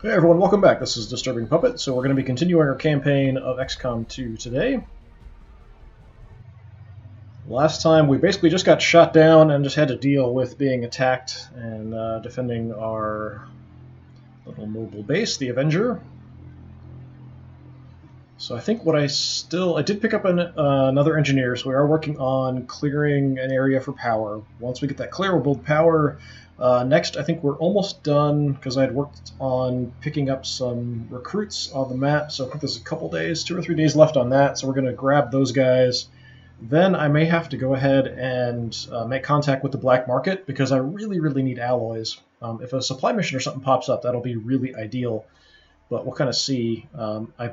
Hey everyone, welcome back. This is Disturbing Puppet. So we're going to be continuing our campaign of XCOM 2 today. Last time we basically just got shot down and just had to deal with being attacked and defending our little mobile base, the Avenger. So I think what I did pick up another engineer, so we are working on clearing an area for power. Once we get that clear, we'll build power. Next, I think we're almost done because I had worked on picking up some recruits on the map. So I think there's a couple days, 2 or 3 days left on that. So we're going to grab those guys. Then I may have to go ahead and make contact with the black market because I really, really need alloys. If a supply mission or something pops up, that'll be really ideal. But we'll kind of see. I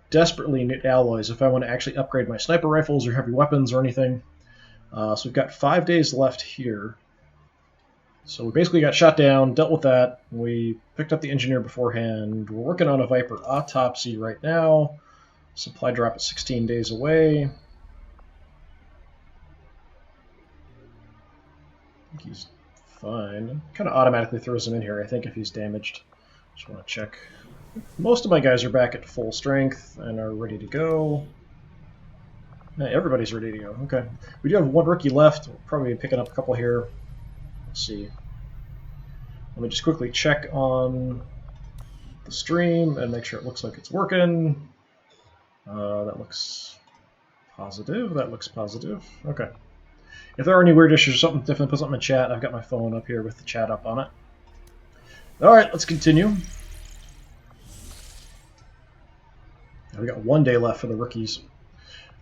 desperately need alloys if I want to actually upgrade my sniper rifles or heavy weapons or anything. So we've got 5 days left here. So we basically got shot down, dealt with that. We picked up the engineer beforehand. We're working on a Viper autopsy right now. Supply drop is 16 days away. I think he's fine. Kind of automatically throws him in here, I think, if he's damaged. Just want to check. Most of my guys are back at full strength and are ready to go. Yeah, everybody's ready to go. Okay. We do have one rookie left. We'll probably be picking up a couple here. Let's see. Let me just quickly check on the stream and make sure it looks like it's working. That looks positive. That looks positive. Okay. If there are any weird issues or something, definitely put something in chat. I've got my phone up here with the chat up on it. Alright, let's continue. We got 1 day left for the rookies.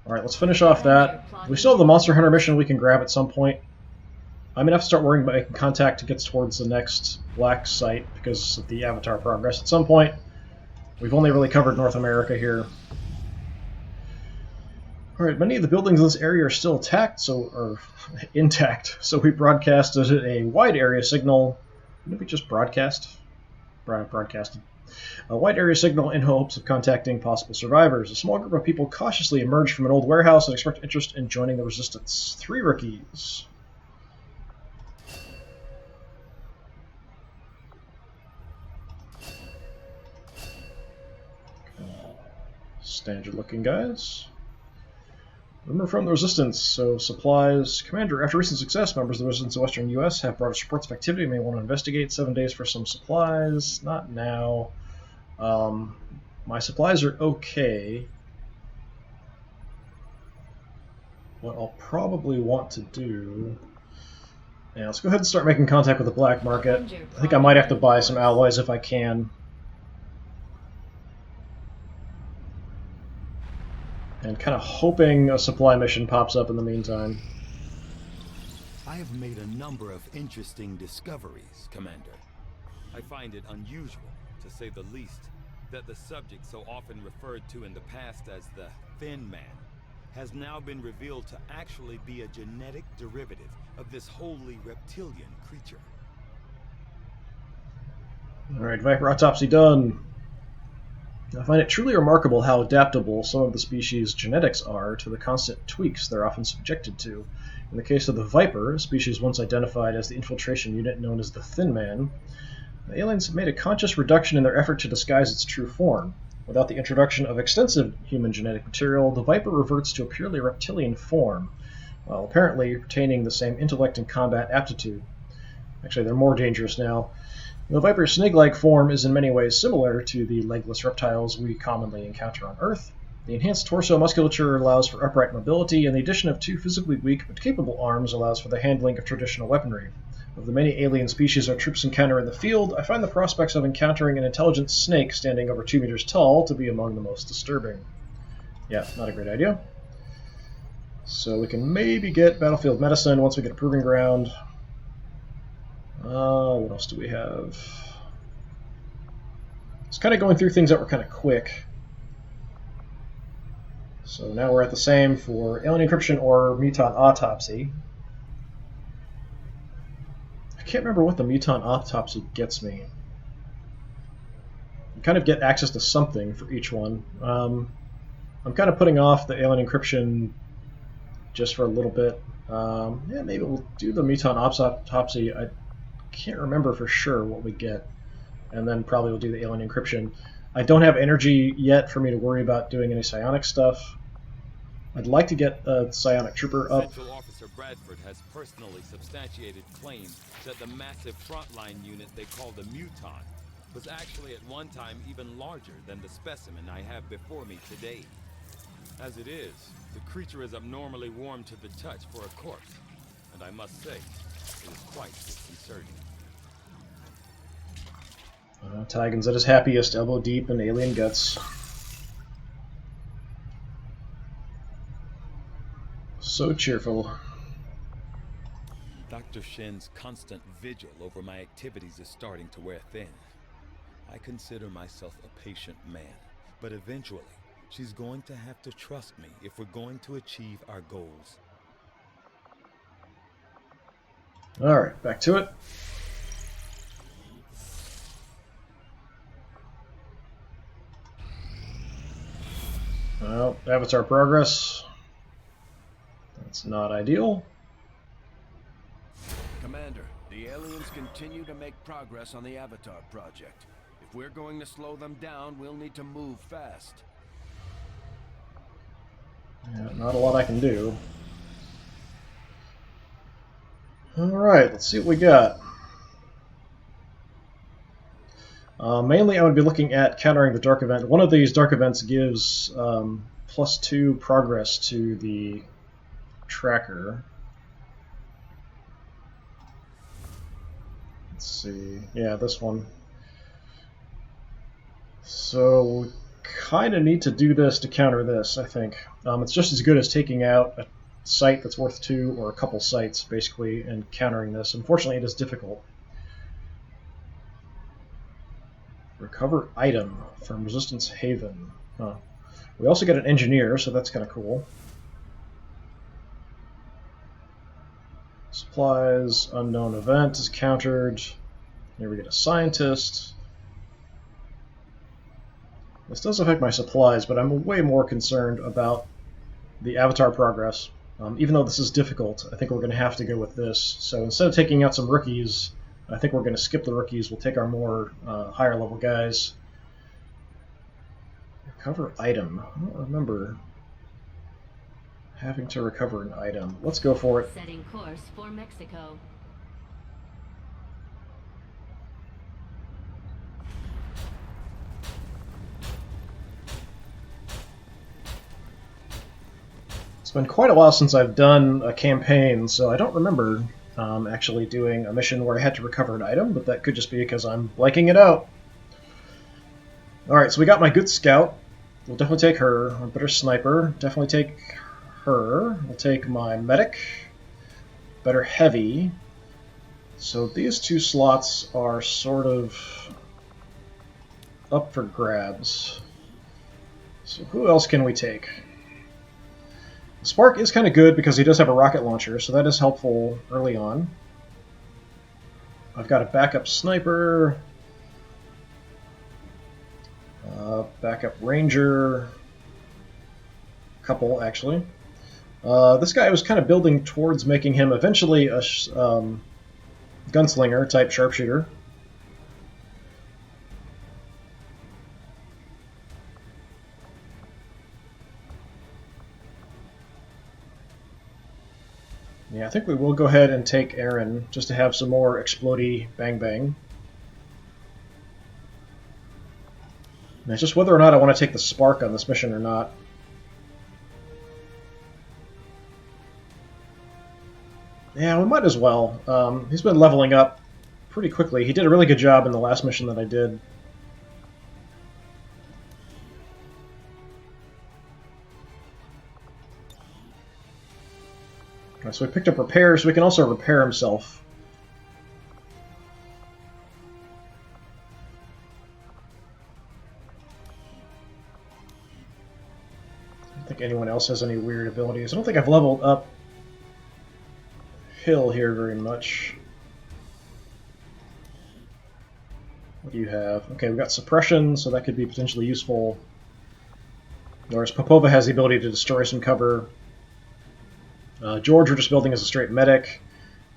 Alright, let's finish off that. We still have the Monster Hunter mission we can grab at some point. I'm going to have to start worrying about making contact to get towards the next black site because of the Avatar progress. At some point, we've only really covered North America here. Alright, many of the buildings in this area are still intact, so we broadcasted a wide area signal. Didn't we just broadcasted? A wide area signal in hopes of contacting possible survivors. A small group of people cautiously emerged from an old warehouse and expressed interest in joining the resistance. 3 rookies. Standard looking guys. Remember from the Resistance, so supplies. Commander, after recent success, members of the Resistance in Western U.S. have brought us reports of activity. May want to investigate. 7 days for some supplies. Not now. My supplies are okay. What I'll probably want to do... Yeah, let's go ahead and start making contact with the black market. I think I might have to buy some alloys if I can. And kind of hoping a supply mission pops up in the meantime. I have made a number of interesting discoveries, Commander. I find it unusual, to say the least, that the subject so often referred to in the past as the Thin Man has now been revealed to actually be a genetic derivative of this wholly reptilian creature. Alright, Viper autopsy done. I find it truly remarkable how adaptable some of the species' genetics are to the constant tweaks they're often subjected to. In the case of the Viper, a species once identified as the infiltration unit known as the Thin Man, the aliens have made a conscious reduction in their effort to disguise its true form. Without the introduction of extensive human genetic material, the Viper reverts to a purely reptilian form, while apparently retaining the same intellect and combat aptitude. Actually, they're more dangerous now. The Viper's snake-like form is in many ways similar to the legless reptiles we commonly encounter on Earth. The enhanced torso musculature allows for upright mobility, and the addition of 2 physically weak but capable arms allows for the handling of traditional weaponry. Of the many alien species our troops encounter in the field, I find the prospects of encountering an intelligent snake standing over 2 meters tall to be among the most disturbing. Yeah, not a great idea. So we can maybe get battlefield medicine once we get a proving ground. What else do we have? It's kind of going through things that were kind of quick. So now we're at the same for alien encryption or mutant autopsy. I can't remember what the mutant autopsy gets me. You kind of get access to something for each one. I'm kind of putting off the alien encryption just for a little bit. Yeah, maybe we'll do the mutant autopsy. I can't remember for sure what we get. and then probably we'll do the alien encryption. I don't have energy yet for me to worry about doing any psionic stuff. I'd like to get a psionic trooper up. Central Officer Bradford has personally substantiated claims that the massive frontline unit they call the Muton was actually at one time even larger than the specimen I have before me today. As it is, the creature is abnormally warm to the touch for a corpse, and I must say, it is quite disconcerting. Tygan's at his happiest, elbow deep in alien guts. So cheerful. Dr. Shen's constant vigil over my activities is starting to wear thin. I consider myself a patient man, but eventually, she's going to have to trust me if we're going to achieve our goals. Alright, back to it. Well, Avatar progress. That's not ideal. Commander, the aliens continue to make progress on the Avatar project. If we're going to slow them down, we'll need to move fast. Yeah, not a lot I can do. Alright, let's see what we got. Mainly I'm going to be looking at countering the dark event. One of these dark events gives +2 progress to the tracker. Let's see. Yeah, this one. So we kind of need to do this to counter this, I think. It's just as good as taking out a site that's worth 2 or a couple sites, basically, and countering this. Unfortunately, it is difficult. Recover item from Resistance Haven. Huh. We also get an engineer, so that's kind of cool. Supplies, unknown event is countered. Here we get a scientist. This does affect my supplies, but I'm way more concerned about the Avatar progress. Even though this is difficult, I think we're going to have to go with this. So instead of taking out some rookies, I think we're going to skip the rookies. We'll take our more higher level guys. Recover item. I don't remember having to recover an item. Let's go for it. Setting course for Mexico. It's been quite a while since I've done a campaign, so I don't remember actually doing a mission where I had to recover an item, but that could just be because I'm liking it out. Alright, so we got my good scout. We'll definitely take her. A better sniper. Definitely take her. We'll take my medic. Better heavy. So these 2 slots are sort of up for grabs. So who else can we take? Spark is kind of good because he does have a rocket launcher, so that is helpful early on. I've got a backup sniper, backup ranger, a couple actually. This guy was kind of building towards making him eventually a gunslinger type sharpshooter. Yeah, I think we will go ahead and take Aaron just to have some more explodey bang bang. And it's just whether or not I want to take the Spark on this mission or not. Yeah, we might as well. He's been leveling up pretty quickly. He did a really good job in the last mission that I did. So we picked up repairs, so we can also repair himself. I don't think anyone else has any weird abilities. I don't think I've leveled up Hill here very much. What do you have? Okay, we've got suppression, so that could be potentially useful. Whereas Popova has the ability to destroy some cover. George, we're just building as a straight medic.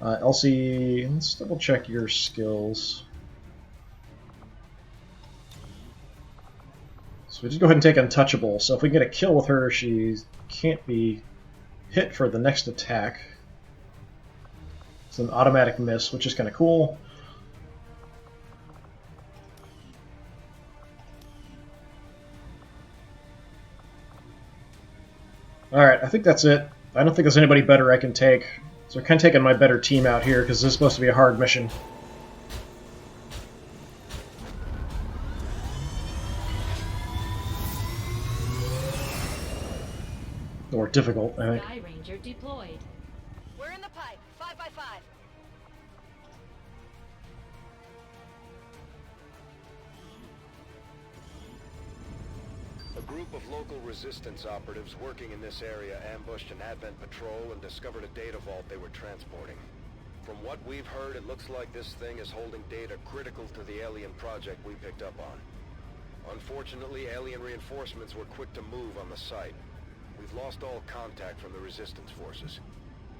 Elsie, let's double check your skills. So we just go ahead and take Untouchable. So if we get a kill with her, she can't be hit for the next attack. It's an automatic miss, which is kind of cool. Alright, I think that's it. I don't think there's anybody better I can take. So I'm kind of taking my better team out here, because this is supposed to be a hard mission. Or difficult, I think. Sky Ranger deployed. We're in the pipe. 5 by 5. A group of local resistance operatives working in this area ambushed an Advent patrol and discovered a data vault they were transporting. From what we've heard, it looks like this thing is holding data critical to the alien project we picked up on. Unfortunately, alien reinforcements were quick to move on the site. We've lost all contact from the resistance forces.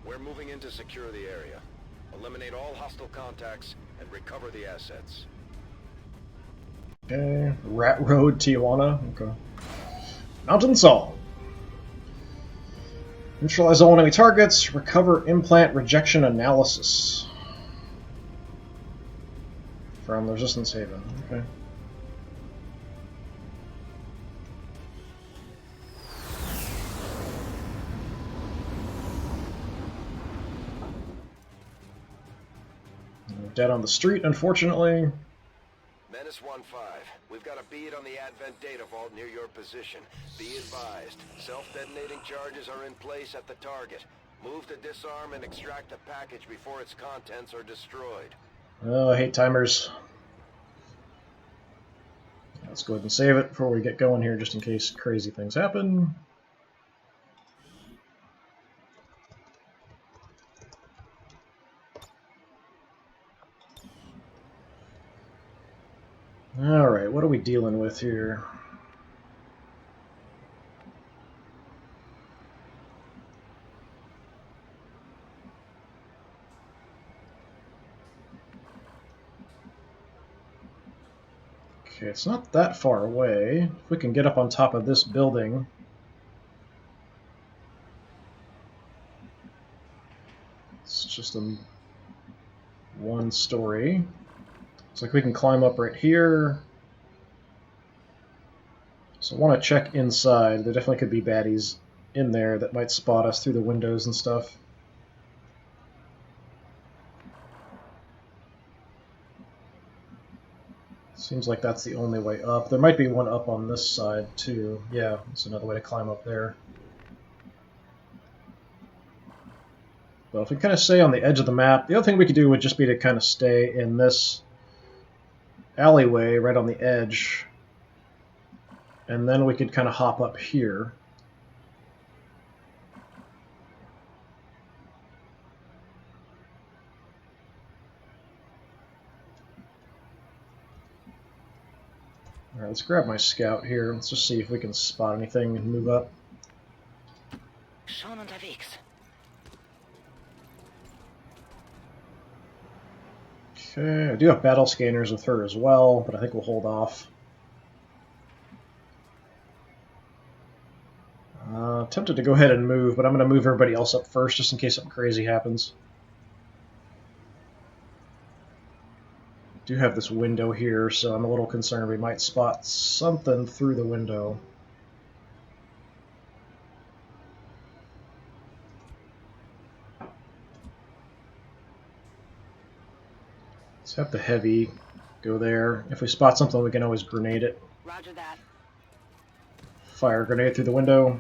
We're moving in to secure the area. Eliminate all hostile contacts and recover the assets. Okay, Rat Road, Tijuana. Okay. Mountain Saw. Neutralize all enemy targets. Recover implant rejection analysis. From the Resistance Haven. Okay. Dead on the street, unfortunately. Menace 1-5. We've got a bead on the Advent data vault near your position. Be advised, self-detonating charges are in place at the target. Move to disarm and extract the package before its contents are destroyed. Oh, I hate timers. Let's go ahead and save it before we get going here, just in case crazy things happen. Alright, what are we dealing with here? Okay, it's not that far away. If we can get up on top of this building. It's just a one story. Looks like we can climb up right here. So I want to check inside. There definitely could be baddies in there that might spot us through the windows and stuff. Seems like that's the only way up. There might be one up on this side too. Yeah, it's another way to climb up there. Well, if we kind of stay on the edge of the map, the other thing we could do would just be to kind of stay in this alleyway right on the edge, and then we could kind of hop up here. Alright, let's grab my scout here. Let's just see if we can spot anything and move up. Schon unterwegs. Okay, I do have battle scanners with her as well, but I think we'll hold off. Tempted to go ahead and move, but I'm going to move everybody else up first just in case something crazy happens. Do have this window here, so I'm a little concerned we might spot something through the window. Let's have the heavy go there. If we spot something, we can always grenade it. Roger that. Fire a grenade through the window.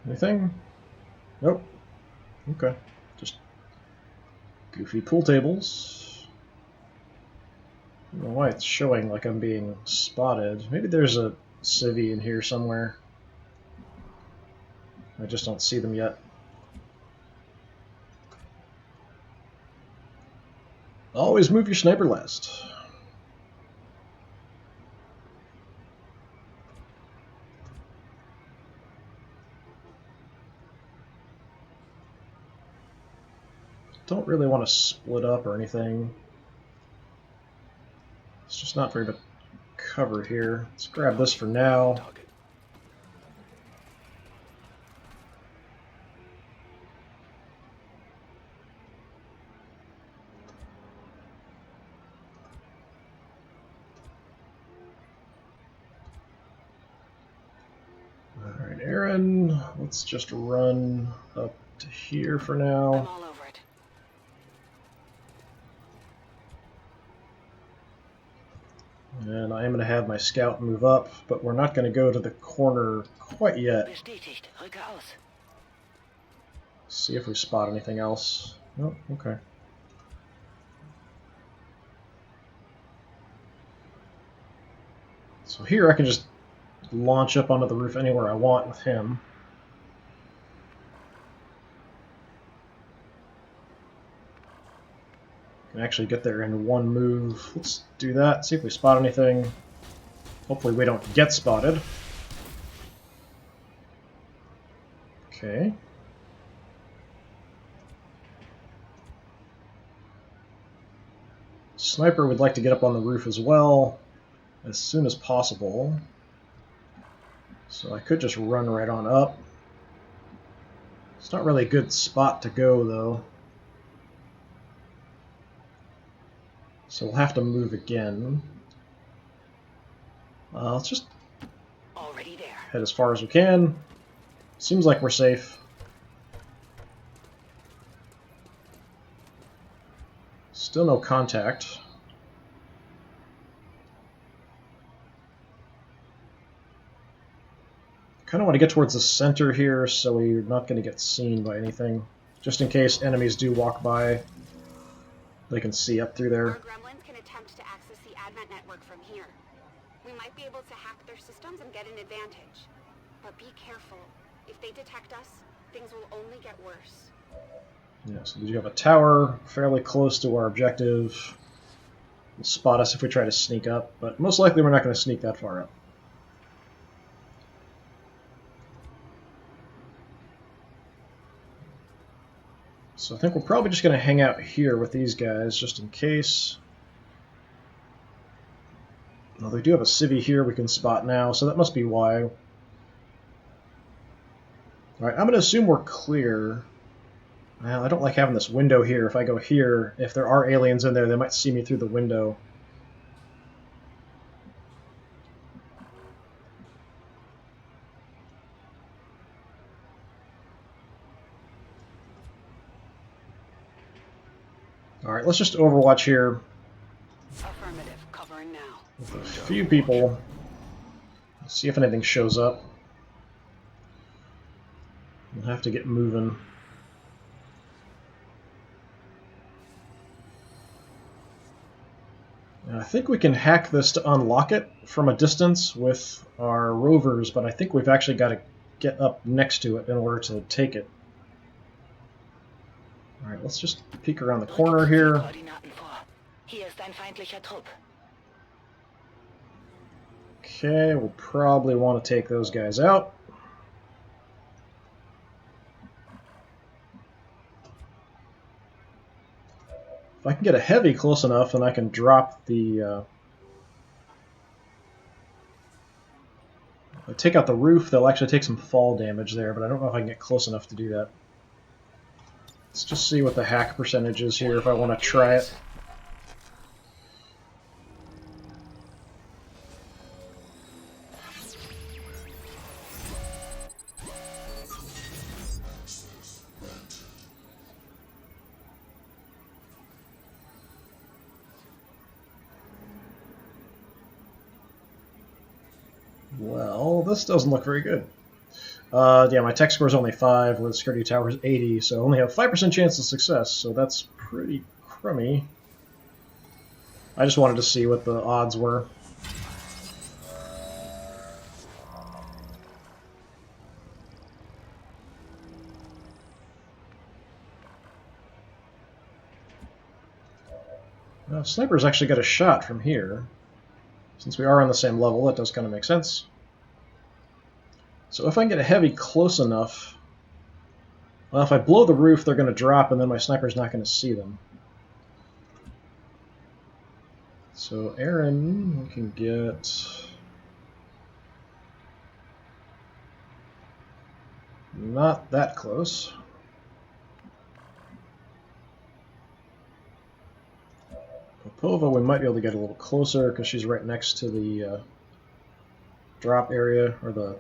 Anything? Nope. Okay. Just goofy pool tables. I don't know why it's showing like I'm being spotted. Maybe there's a civvy in here somewhere. I just don't see them yet. Always move your sniper last. Don't really want to split up or anything. It's just not very cover here. Let's grab this for now. Target. Alright, Aaron, let's just run up to here for now. I'm all over it. And I am going to have my scout move up, but we're not going to go to the corner quite yet. Bestätigt. Rücke aus. See if we spot anything else. Oh, okay. So here I can just launch up onto the roof anywhere I want with him. Can actually get there in one move. Let's do that, see if we spot anything. Hopefully we don't get spotted. Okay. Sniper would like to get up on the roof as well, as soon as possible. So I could just run right on up. It's not really a good spot to go, though. So we'll have to move again. Let's just Already there. head as far as we can. Seems like we're safe. Still no contact. Kind of want to get towards the center here so we're not going to get seen by anything. Just in case enemies do walk by, they can see up through there. Our gremlins can attempt to access the advent network from here. We might be able to hack their systems and get an advantage. But be careful. If they detect us, things will only get worse. Yeah, so we do have a tower fairly close to our objective. Will spot us if we try to sneak up, but most likely we're not going to sneak that far up. So I think we're probably just going to hang out here with these guys just in case. Well, they do have a civvy here we can spot now, so that must be why. Alright, I'm going to assume we're clear. Well, I don't like having this window here. If I go here, if there are aliens in there, they might see me through the window. Alright, let's just overwatch here Affirmative. Covering now. with a few people. See if anything shows up. We'll have to get moving. And I think we can hack this to unlock it from a distance with our rovers, but I think we've actually got to get up next to it in order to take it. Alright, let's just peek around the corner here. Koordinaten vor. Hier ist ein feindlicher Trupp. Okay, we'll probably want to take those guys out. If I can get a heavy close enough, then I can drop the... if I take out the roof, they'll actually take some fall damage there, but I don't know if I can get close enough to do that. Let's just see what the hack percentage is here if I want to try it. Well, this doesn't look very good. Yeah, my tech score is only 5, with security tower is 80, so I only have 5% chance of success, so that's pretty crummy. I just wanted to see what the odds were. Sniper's actually got a shot from here. Since we are on the same level, that does kind of make sense. So if I can get a heavy close enough... Well, if I blow the roof, they're going to drop, and then my sniper's not going to see them. So Aaron, we can get not that close. Popova, we might be able to get a little closer because she's right next to the drop area, or the...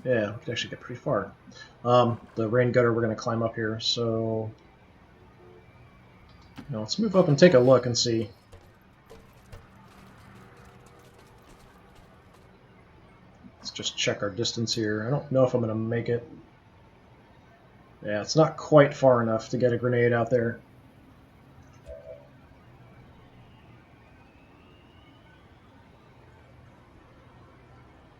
Yeah, we can actually get pretty far. The rain gutter, we're going to climb up here, so... Now let's move up and take a look and see. Let's just check our distance here. I don't know if I'm going to make it. Yeah, it's not quite far enough to get a grenade out there.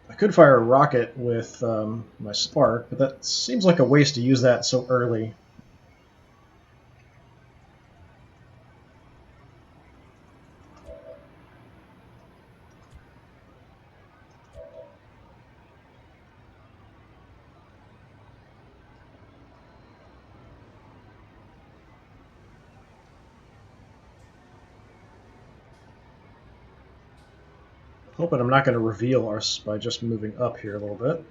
I could fire a rocket with my spark, but that seems like a waste to use that so early. Hoping I'm not going to reveal us by just moving up here a little bit.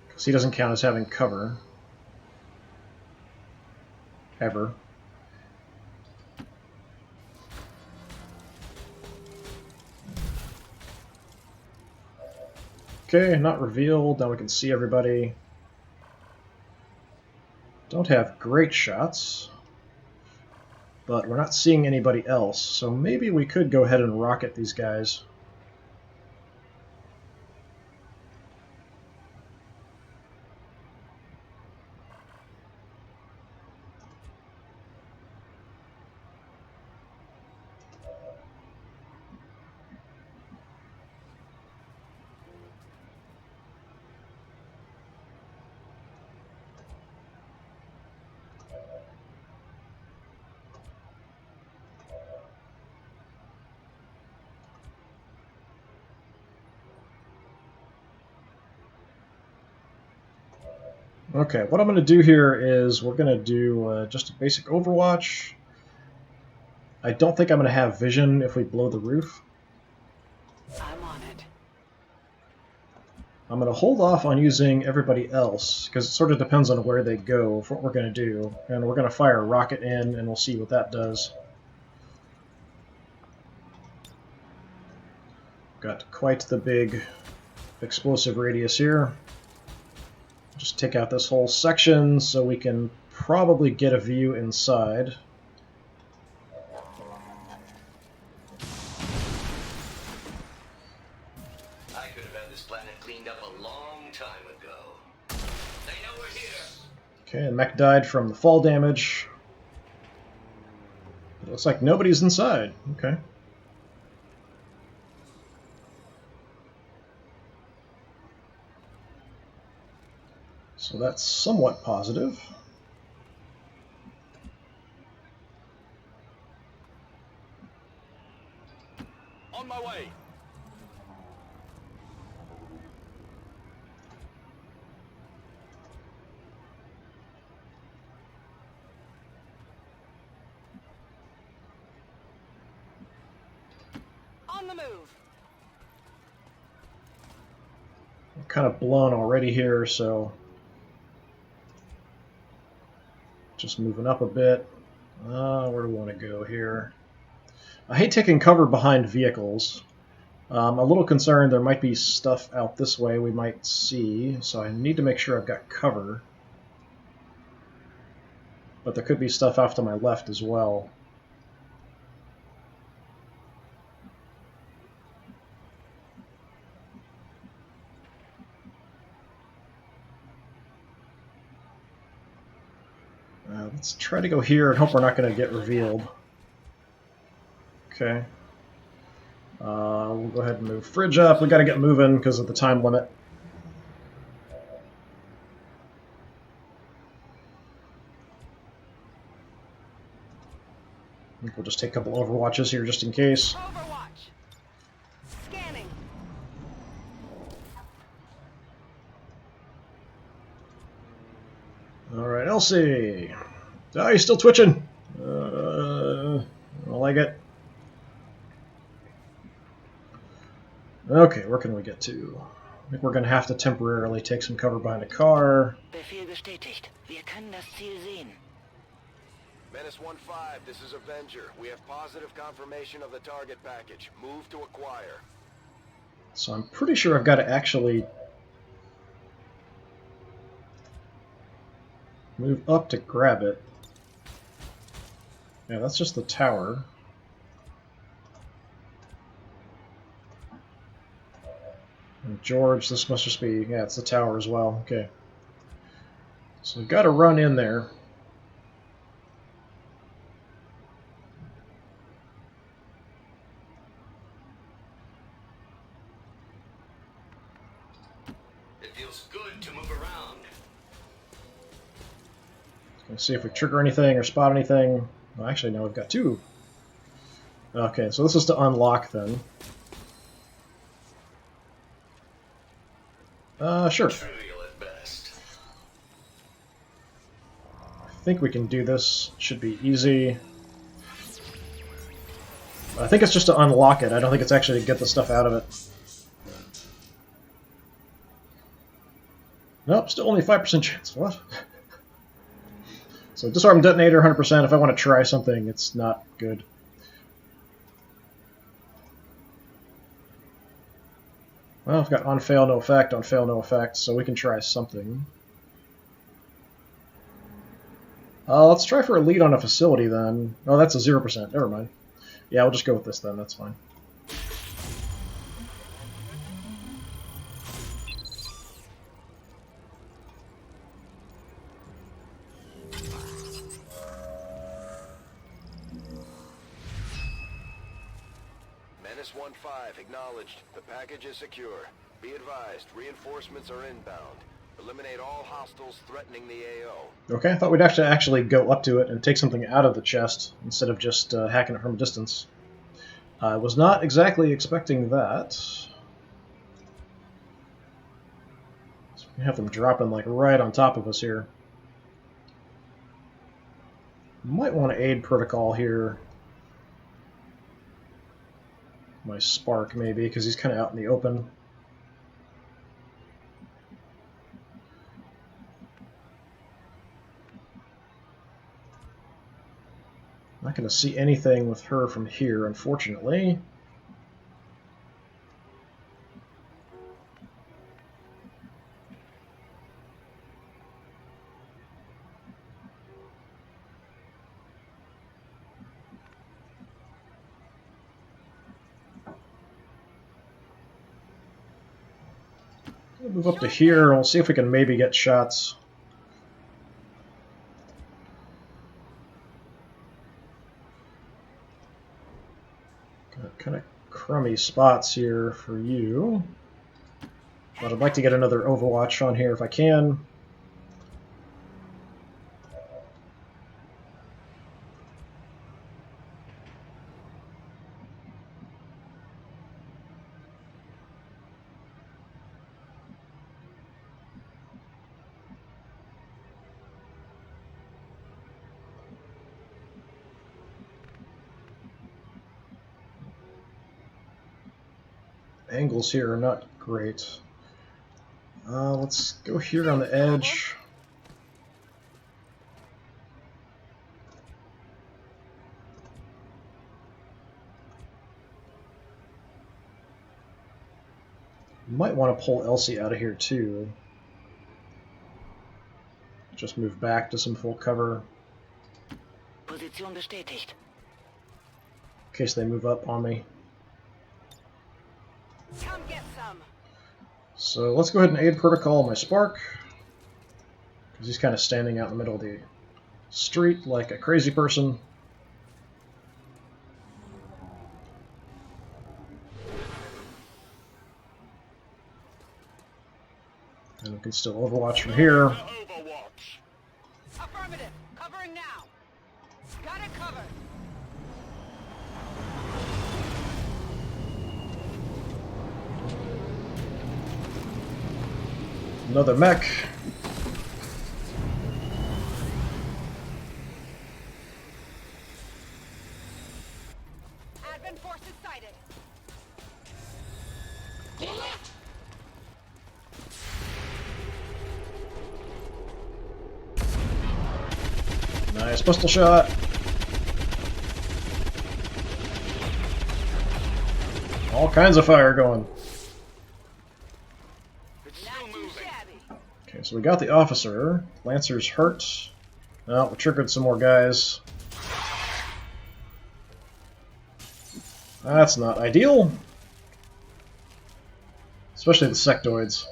Because he doesn't count as having cover. Ever. Okay, not revealed. Now we can see everybody. Don't have great shots. But we're not seeing anybody else, so maybe we could go ahead and rocket these guys. Okay, what I'm going to do here is we're going to do just a basic Overwatch. I don't think I'm going to have vision if we blow the roof. I'm on it. I'm going to hold off on using everybody else, because it sort of depends on where they go for what we're going to do. And we're going to fire a rocket in, and we'll see what that does. Got quite the big explosive radius here. Just take out this whole section so we can probably get a view inside. I could have had this planet cleaned up a long time ago. They know we're here. Okay, and mech died from the fall damage. It looks like nobody's inside. Okay. So that's somewhat positive. On my way. On the move. I'm kind of blown already here, so just moving up a bit. Where do we want to go here? I hate taking cover behind vehicles. I'm a little concerned there might be stuff out this way we might see, so I need to make sure I've got cover. But there could be stuff off to my left as well. Let's try to go here and hope we're not going to get revealed. Okay. We'll go ahead and move fridge up. We got to get moving because of the time limit. I think we'll just take a couple overwatches here just in case. Overwatch. Scanning. Alright, Elsie. Oh, you're still twitching. Well, Don't like it. Okay, where can we get to? I think we're going to have to temporarily take some cover behind a car. Befehl bestätigt. Wir können das Ziel sehen. Menace 1-5, this is Avenger. We have positive confirmation of the target package. Move to acquire. So I'm pretty sure I've got to actually move up to grab it. Yeah, that's just the tower. And George, this must just be, yeah, it's the tower as well. Okay. So we've got to run in there. It feels good to move around. Let's see if we trigger anything or spot anything. Well, actually, no, we've got two. Okay, so this is to unlock then. Sure. Trivial at best. I think we can do this. Should be easy. I think it's just to unlock it. I don't think it's actually to get the stuff out of it. Nope, still only 5% chance. What? So disarm detonator 100%. If I want to try something, it's not good. Well, I've got on fail, no effect, on fail, no effect, so we can try something. Let's try for a lead on a facility then. Oh, that's a 0%. Never mind. Yeah, we'll just go with this then. That's fine. Menace 1-5, acknowledged. The package is secure. Be advised, reinforcements are inbound. Eliminate all hostiles threatening the AO. Okay, I thought we'd actually go up to it and take something out of the chest instead of just hacking it from a distance. I was not exactly expecting that. So we have them dropping like right on top of us here. Might want to aid protocol here. My Spark maybe, because he's kind of out in the open. Not going to see anything with her from here, unfortunately. We'll move up to here, and we'll see if we can maybe get shots. Kind of crummy spots here for you. But I'd like to get another Overwatch on here if I can. Angles here are not great. Let's go here on the edge. Might want to pull Elsie out of here too. Just move back to some full cover. Position bestätigt. In case they move up on me. Come get some. So let's go ahead and aid protocol my Spark. Because he's kind of standing out in the middle of the street like a crazy person. And we can still Overwatch from here. Affirmative. Covering now. Got it covered. Another mech. forces sighted. Nice pistol shot. All kinds of fire going. It's still Not too moving. shabby. Okay, so we got the officer. Lancer's hurt. Oh, we triggered some more guys. That's not ideal. Especially the sectoids.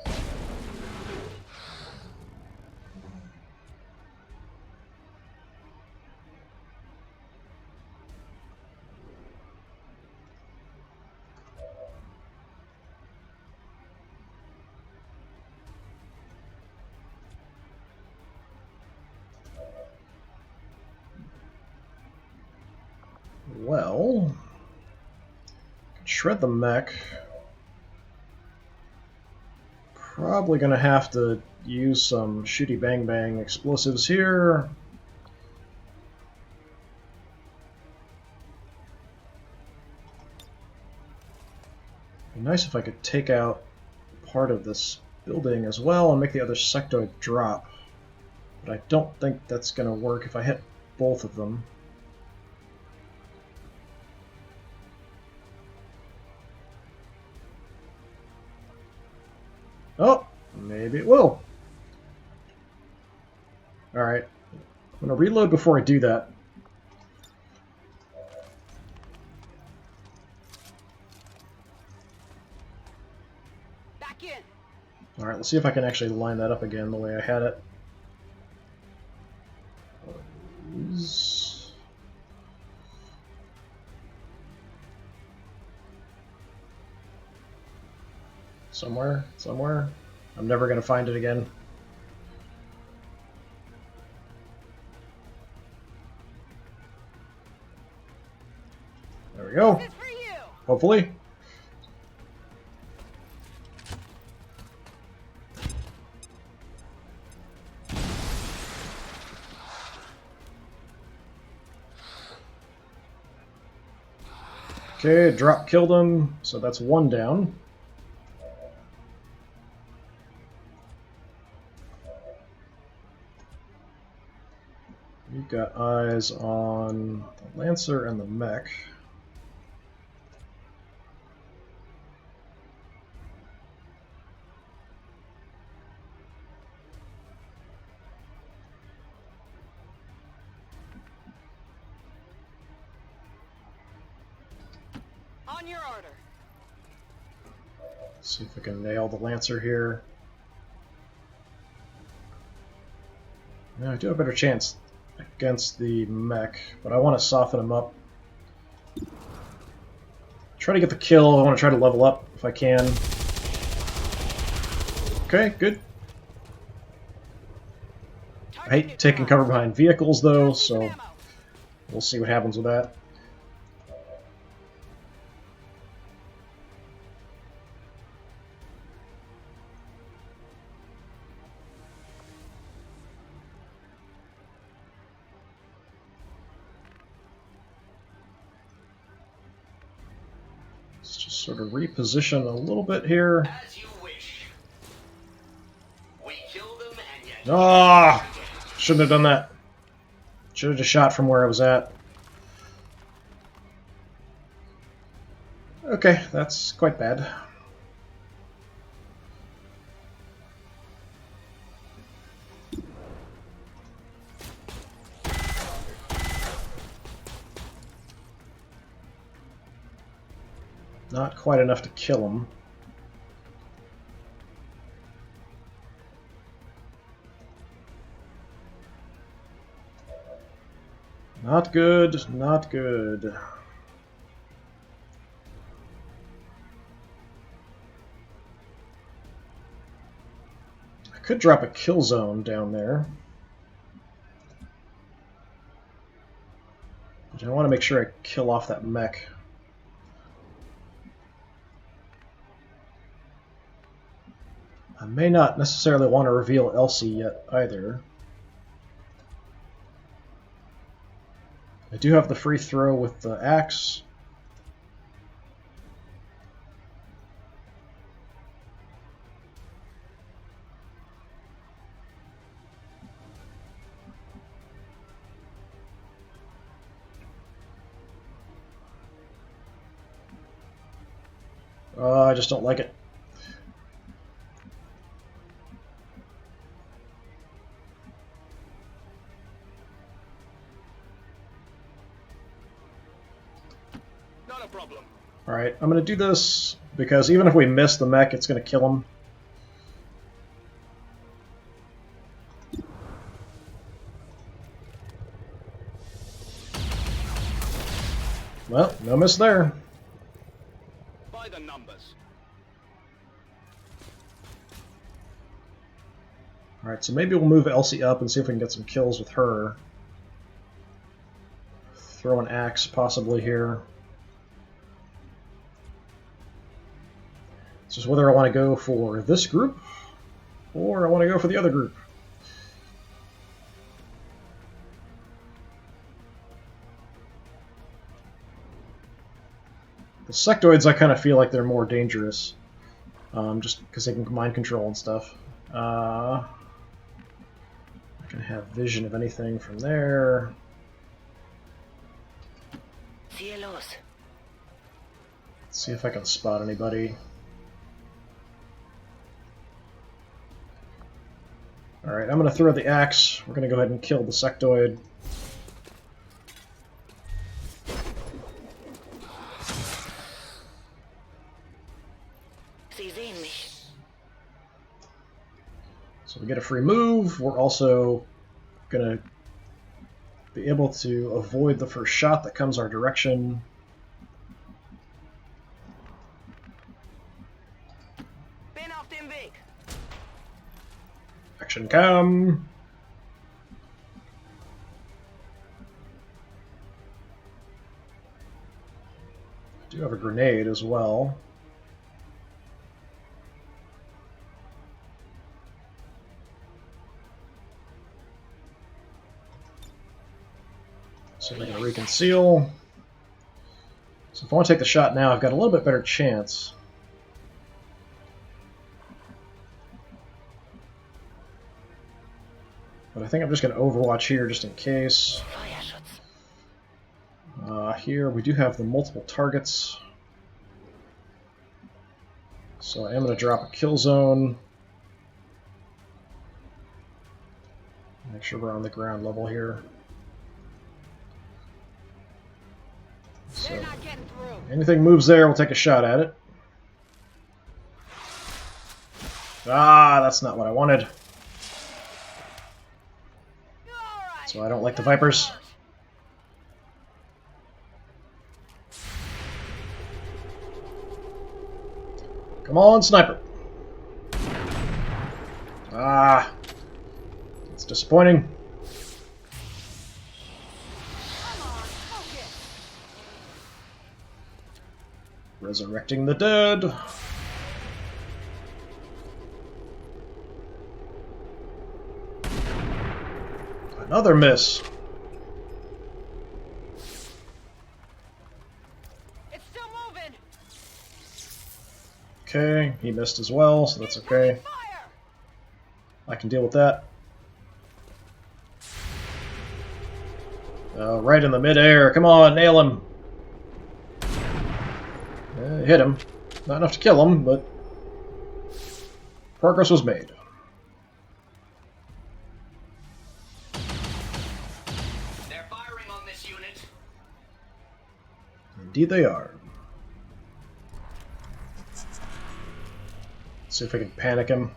Well, shred the mech. Probably gonna have to use some shooty bang bang explosives here. Be nice if I could take out part of this building as well and make the other sectoid drop. But I don't think that's gonna work if I hit both of them. Oh, maybe it will. Alright. I'm going to reload before I do that. Back in. Alright, let's see if I can actually line that up again the way I had it. Somewhere. I'm never going to find it again. There we go. This is for you. Hopefully. Okay, drop killed him, so that's one down. We've got eyes on the Lancer and the mech. On your order. See if we can nail the Lancer here. Now, I do have a better chance against the mech, but I want to soften him up. Try to get the kill. I want to try to level up if I can. Okay, good. I hate taking cover behind vehicles, though, so we'll see what happens with that. Let's just sort of reposition a little bit here. As you wish. We killed them and yet. Ah! Shouldn't have done that. Should have just shot from where I was at. Okay, that's quite bad. Not quite enough to kill him. Not good, not good. I could drop a kill zone down there. But I want to make sure I kill off that mech. I may not necessarily want to reveal Elsie yet either. I do have the free throw with the axe. I just don't like it. Not a problem. Alright, I'm going to do this because even if we miss the mech, it's going to kill him. Well, no miss there. By the numbers. Alright, so maybe we'll move Elsie up and see if we can get some kills with her. Throw an axe possibly here. It's just whether I want to go for this group or I want to go for the other group. The sectoids, I kind of feel like they're more dangerous, just because they can mind control and stuff. I can have vision of anything from there. Cielos. Let's see if I can spot anybody. Alright, I'm going to throw the axe. We're going to go ahead and kill the sectoid. Sie sehen mich. So we get a free move. We're also going to be able to avoid the first shot that comes our direction. Bin auf dem Weg. Action cam. I do have a grenade as well. So we're going to reconceal. So if I want to take the shot now, I've got a little bit better chance. But I think I'm just going to overwatch here just in case. Here we do have the multiple targets. So I am going to drop a kill zone. Make sure we're on the ground level here. So They're not getting through. anything moves there, we'll take a shot at it. Ah, that's not what I wanted. All right. So I don't like the Vipers. Come on, sniper. Ah, it's disappointing. Come on, focus. Resurrecting the dead. Another miss. It's still moving. Okay, he missed as well, so that's okay. Fire. I can deal with that. Right in the midair. Come on, nail him. Hit him. Not enough to kill him, but progress was made. They're firing on this unit. Indeed they are. Let's see if I can panic him.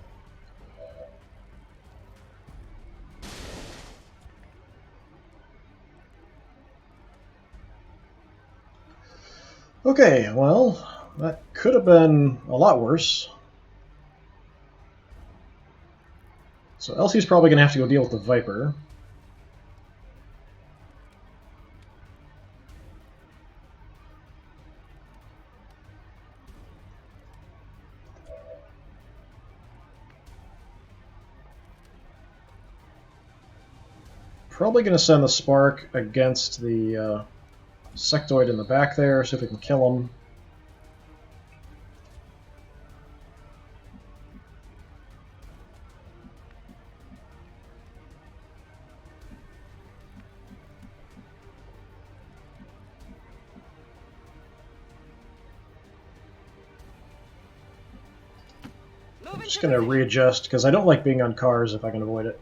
Okay, well, that could have been a lot worse. So Elsie's probably going to have to go deal with the Viper. Probably going to send the Spark against the sectoid in the back there, see if we can kill him. Move Just into gonna position. readjust, because I don't like being on cars if I can avoid it.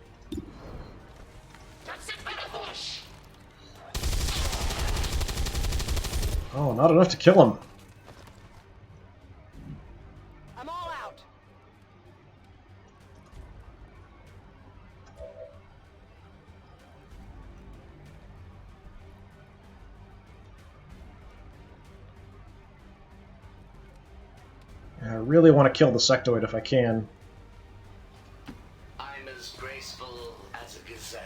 Oh, not enough to kill him. I'm all out. I really want to kill the sectoid if I can. I'm as graceful as a gazelle.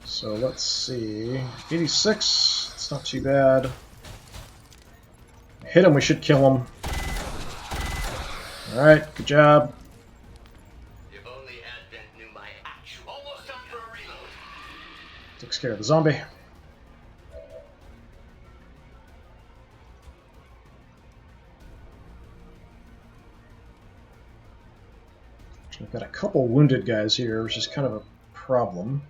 So let's see. 86. It's not too bad. Hit him, we should kill him. Alright, good job. If only Advent knew my actual. Almost time for a reload. Takes care of the zombie. I've got a couple wounded guys here, which is kind of a problem.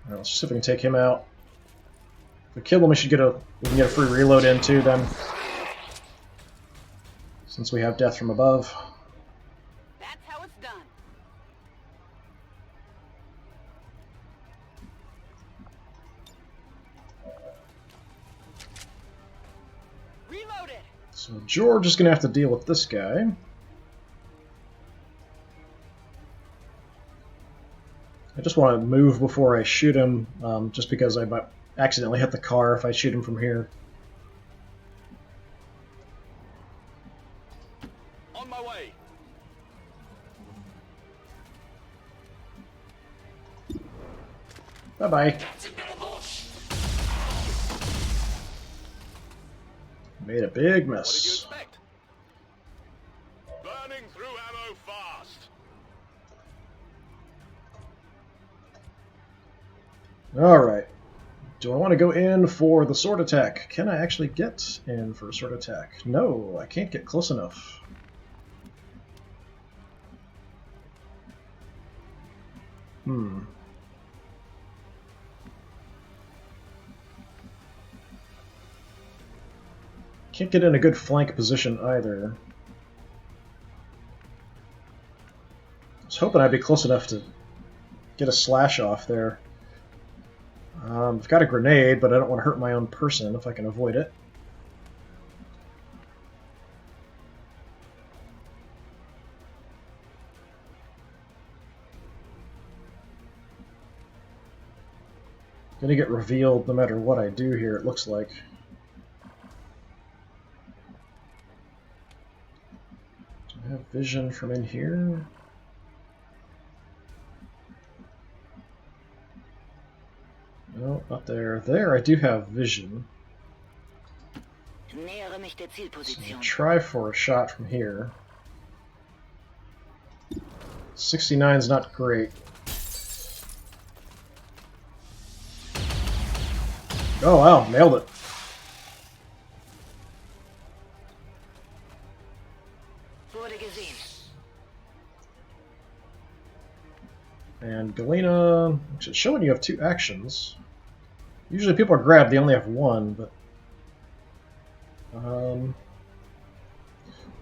Let's see if we can take him out. If we kill him, we can get a free reload in too then. Since we have death from above. That's how it's done. Reloaded. So George is going to have to deal with this guy. I just want to move before I shoot him, just because I might accidentally hit the car if I shoot him from here. On my way. Bye-bye. Made a big What did you mess. expect? Burning through ammo fast. Alright. Do I want to go in for the sword attack? Can I actually get in for a sword attack? No, I can't get close enough. Can't get in a good flank position either. I was hoping I'd be close enough to get a slash off there. I've got a grenade, but I don't want to hurt my own person if I can avoid it. Gonna get revealed no matter what I do here, it looks like. Do I have vision from in here? No, not there. There I do have vision. Nähere mich der So Zielposition. I'll try for a shot from here. 69 is not great. Oh wow, nailed it. Wurde gesehen. And Galena, it's showing you have 2 actions. Usually people are grabbed, they only have 1, but I'm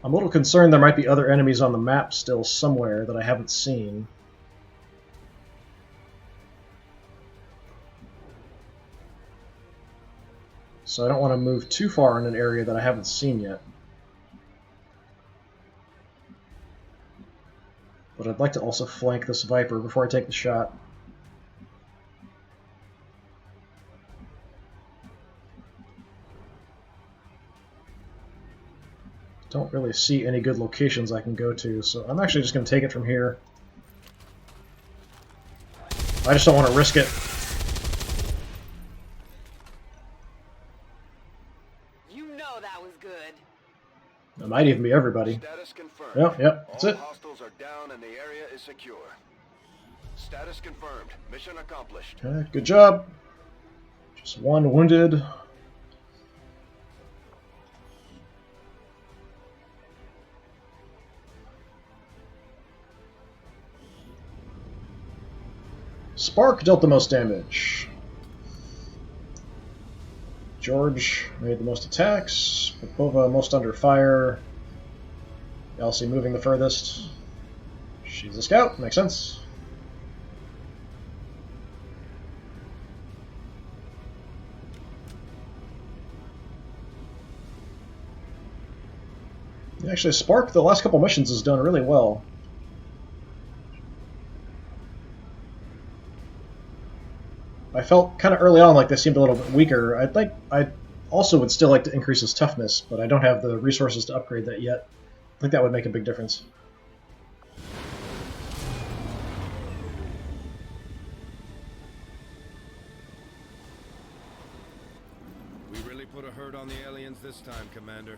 a little concerned there might be other enemies on the map still somewhere that I haven't seen. So I don't want to move too far in an area that I haven't seen yet. But I'd like to also flank this Viper before I take the shot. Don't really see any good locations I can go to, so I'm actually just going to take it from here. I just don't want to risk it. You know that was good. It might even be everybody. Status confirmed. Yep, that's it. All hostiles are down and the area is secure. Status confirmed. Mission accomplished. Okay, good job. Just 1 wounded. Spark dealt the most damage. George made the most attacks. Popova most under fire. Elsie moving the furthest. She's a scout, makes sense. Actually, Spark, the last couple missions, has done really well. I felt kind of early on like they seemed a little bit weaker. I think I also would still like to increase his toughness, but I don't have the resources to upgrade that yet. I think that would make a big difference. We really put a hurt on the aliens this time, Commander.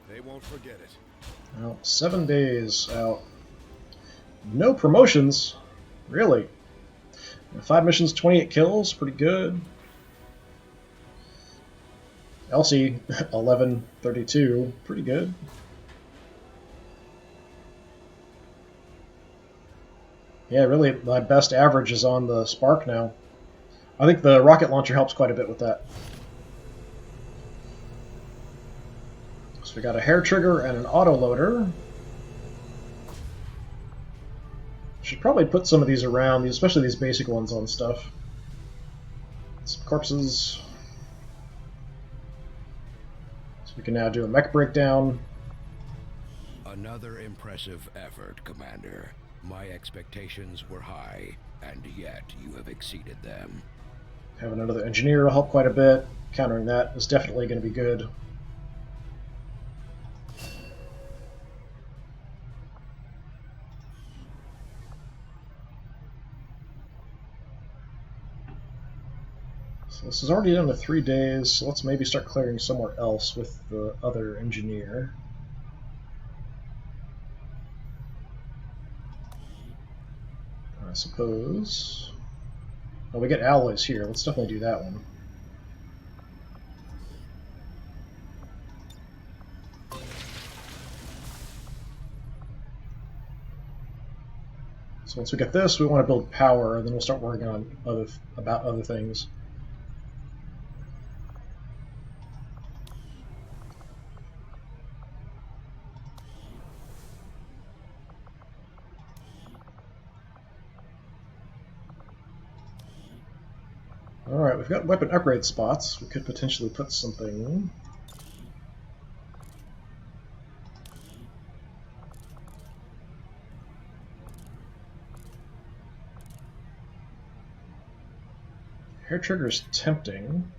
They won't forget it. Well, 7 days out. No promotions? Really? 5 missions, 28 kills, pretty good. Elsie, 11, 32, pretty good. Yeah, really, my best average is on the Spark now. I think the rocket launcher helps quite a bit with that. So we got a hair trigger and an autoloader. Should probably put some of these around, especially these basic ones on stuff. Some corpses. So we can now do a mech breakdown. Another impressive effort, Commander. My expectations were high, and yet you have exceeded them. Having another engineer will help quite a bit. Countering that is definitely going to be good. So this is already down to 3 days, so let's maybe start clearing somewhere else with the other engineer. I suppose. Oh, we get alloys here. Let's definitely do that one. So once we get this, we want to build power, and then we'll start working on other things. Alright, we've got weapon upgrade spots. We could potentially put something. Hair trigger's tempting.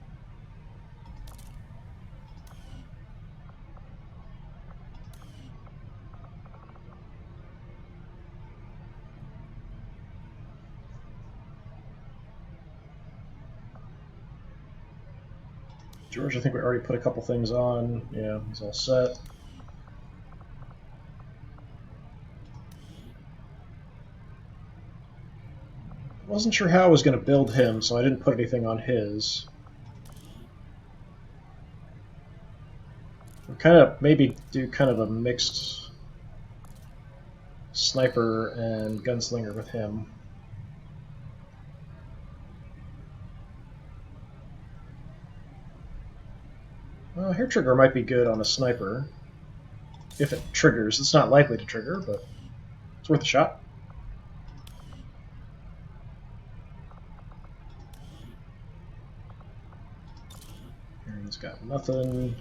George, I think we already put a couple things on. Yeah, he's all set. Wasn't sure how I was going to build him, so I didn't put anything on his. We'll kind of maybe do kind of a mixed sniper and gunslinger with him. Hair trigger might be good on a sniper. If it triggers. It's not likely to trigger, but it's worth a shot. He's got nothing.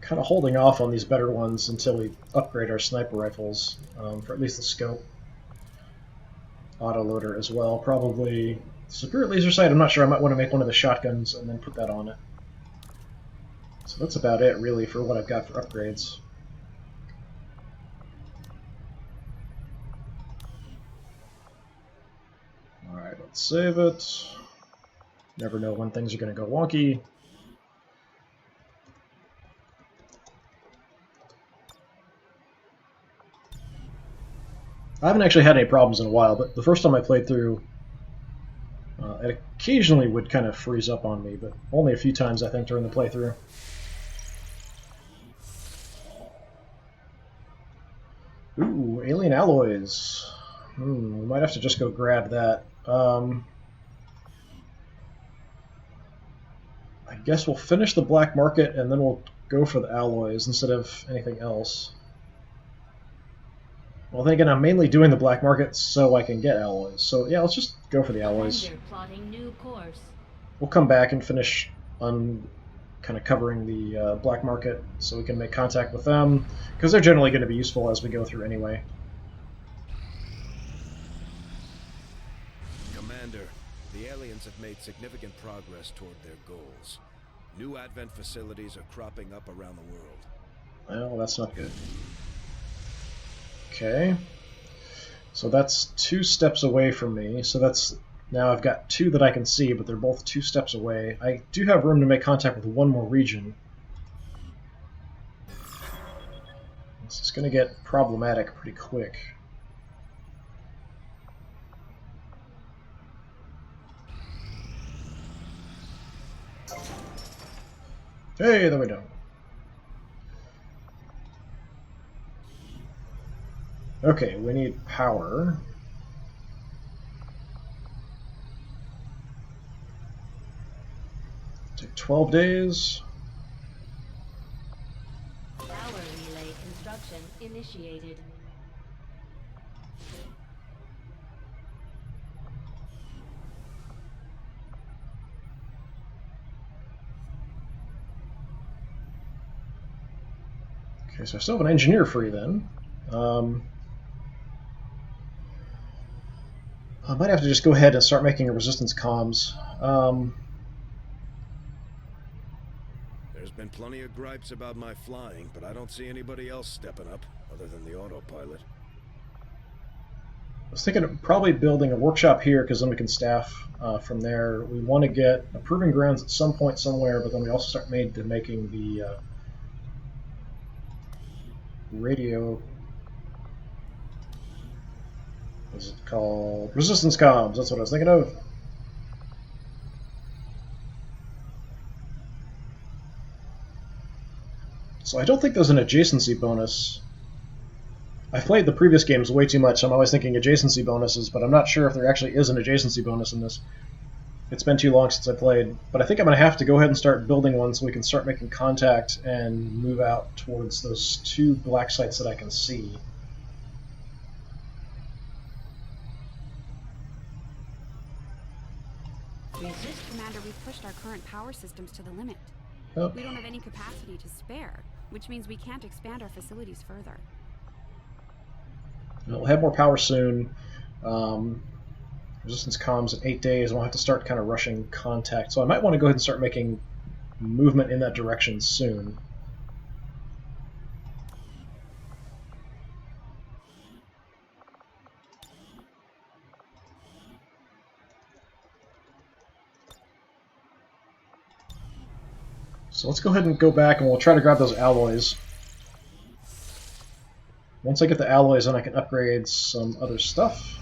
Kind of holding off on these better ones until we upgrade our sniper rifles, for at least the scope. Autoloader as well. Probably superior laser sight. I'm not sure. I might want to make one of the shotguns and then put that on it. So that's about it, really, for what I've got for upgrades. Alright, let's save it. Never know when things are going to go wonky. I haven't actually had any problems in a while, but the first time I played through, it occasionally would kind of freeze up on me, but only a few times, I think, during the playthrough. Ooh, alien alloys. We might have to just go grab that. I guess we'll finish the black market and then we'll go for the alloys instead of anything else. Well, then again, I'm mainly doing the black market so I can get alloys. So yeah, let's just go for the alloys. Plotting new course. We'll come back and finish on kind of covering the black market so we can make contact with them, because they're generally going to be useful as we go through anyway. Commander, the aliens have made significant progress toward their goals. New advent facilities are cropping up around the world. Well, that's not good. Okay. So that's 2 steps away from me. So that's now I've got 2 that I can see, but they're both 2 steps away. I do have room to make contact with one more region. This is going to get problematic pretty quick. Hey, there we go. Okay, we need power. Take 12 days. Power relay construction initiated. Okay, so I still have an engineer free then. I might have to just go ahead and start making a resistance comms. There's been plenty of gripes about my flying, but I don't see anybody else stepping up other than the autopilot. I was thinking of probably building a workshop here because then we can staff from there. We want to get a proving grounds at some point somewhere, but then we also start making the radio. What's it called? Resistance comms. That's what I was thinking of. So I don't think there's an adjacency bonus. I've played the previous games way too much. I'm always thinking adjacency bonuses, but I'm not sure if there actually is an adjacency bonus in this. It's been too long since I played, but I think I'm going to have to go ahead and start building one so we can start making contact and move out towards those 2 black sites that I can see. Commander, we've pushed our current power systems to the limit. Oh. We don't have any capacity to spare, which means we can't expand our facilities further. We'll have more power soon. Resistance comms in 8 days, and we'll have to start kind of rushing contact. So I might want to go ahead and start making movement in that direction soon. So let's go ahead and go back and we'll try to grab those alloys. Once I get the alloys, then I can upgrade some other stuff.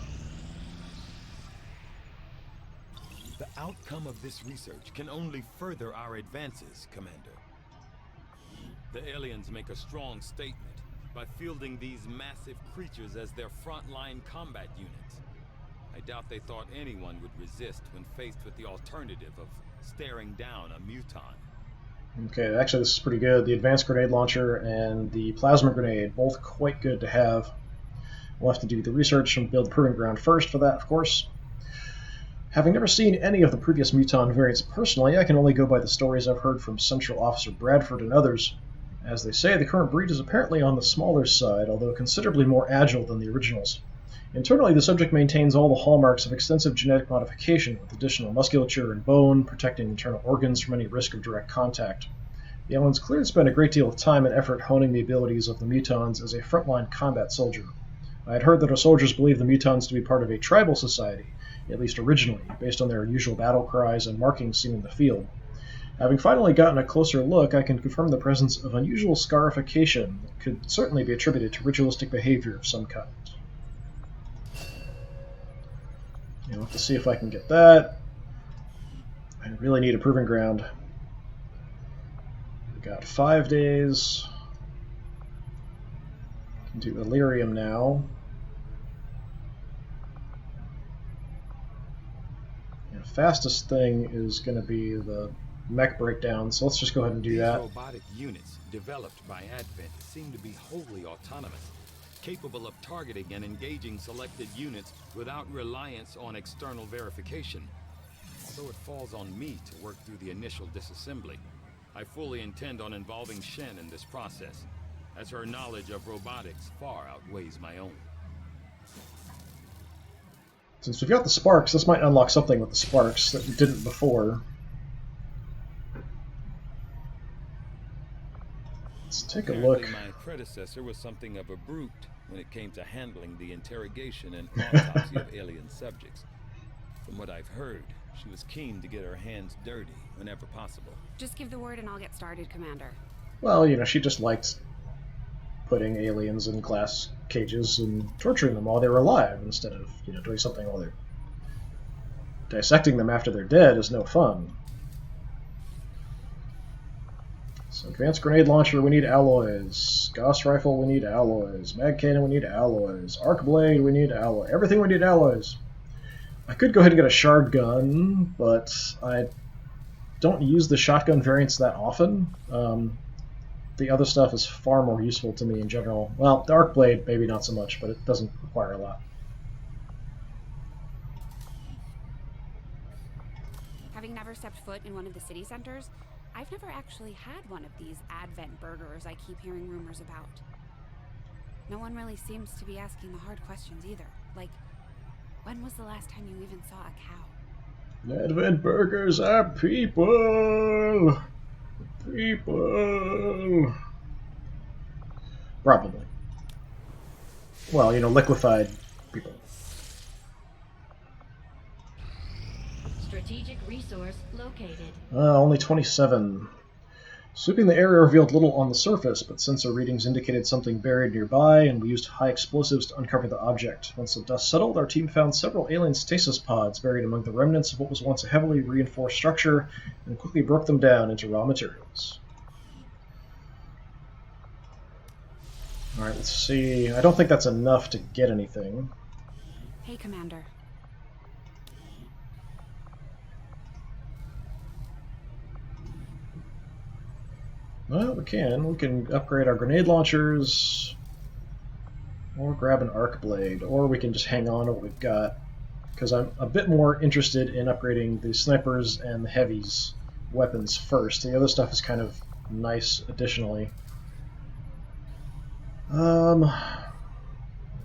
The outcome of this research can only further our advances, Commander. The aliens make a strong statement by fielding these massive creatures as their frontline combat units. I doubt they thought anyone would resist when faced with the alternative of staring down a muton. Okay, actually this is pretty good. The advanced grenade launcher and the plasma grenade, both quite good to have. We'll have to do the research and build the proving ground first for that, of course. Having never seen any of the previous muton variants personally, I can only go by the stories I've heard from Central Officer Bradford and others. As they say, the current breed is apparently on the smaller side, although considerably more agile than the originals. Internally, the subject maintains all the hallmarks of extensive genetic modification, with additional musculature and bone, protecting internal organs from any risk of direct contact. The aliens clearly spent a great deal of time and effort honing the abilities of the mutons as a frontline combat soldier. I had heard that our soldiers believed the mutons to be part of a tribal society, at least originally, based on their usual battle cries and markings seen in the field. Having finally gotten a closer look, I can confirm the presence of unusual scarification that could certainly be attributed to ritualistic behavior of some kind. I'll have to see if I can get that. I really need a proving ground. We've got 5 days. Can do Illyrium now. fastest thing is going to be the mech breakdown, so let's just go ahead and do These that. robotic units developed by Advent seem to be wholly autonomous, capable of targeting and engaging selected units without reliance on external verification. Although it falls on me to work through the initial disassembly, I fully intend on involving Shen in this process, as her knowledge of robotics far outweighs my own. Since we've got the sparks, this might unlock something with the sparks that we didn't before. Let's take a look. Apparently my predecessor was something of a brute when it came to handling the interrogation and autopsy of alien subjects. From what I've heard, she was keen to get her hands dirty whenever possible. Just give the word and I'll get started, Commander. Well, you know, she just liked putting aliens in glass cages and torturing them while they were alive instead of, you know, doing something while they're dissecting them after they're dead is no fun. So advanced grenade launcher, we need alloys. Gauss rifle, we need alloys. Mag cannon, we need alloys. Arc blade, we need alloy. Everything we need alloys. I could go ahead and get a shard gun, but I don't use the shotgun variants that often. The other stuff is far more useful to me in general. Well, the arc blade, maybe not so much, but it doesn't require a lot. Having never stepped foot in one of the city centers, I've never actually had one of these Advent burgers I keep hearing rumors about. No one really seems to be asking the hard questions either. Like, when was the last time you even saw a cow? Advent burgers are people! People! Probably. Well, you know, liquefied people. Strategic resource located. Only 27. Sweeping the area revealed little on the surface, but sensor readings indicated something buried nearby, and we used high explosives to uncover the object. Once the dust settled, our team found several alien stasis pods buried among the remnants of what was once a heavily reinforced structure, and quickly broke them down into raw materials. Alright, let's see. I don't think that's enough to get anything. Hey, Commander. Well, we can upgrade our grenade launchers, or grab an arc blade, or we can just hang on to what we've got, because I'm a bit more interested in upgrading the snipers and the heavies weapons first. The other stuff is kind of nice additionally.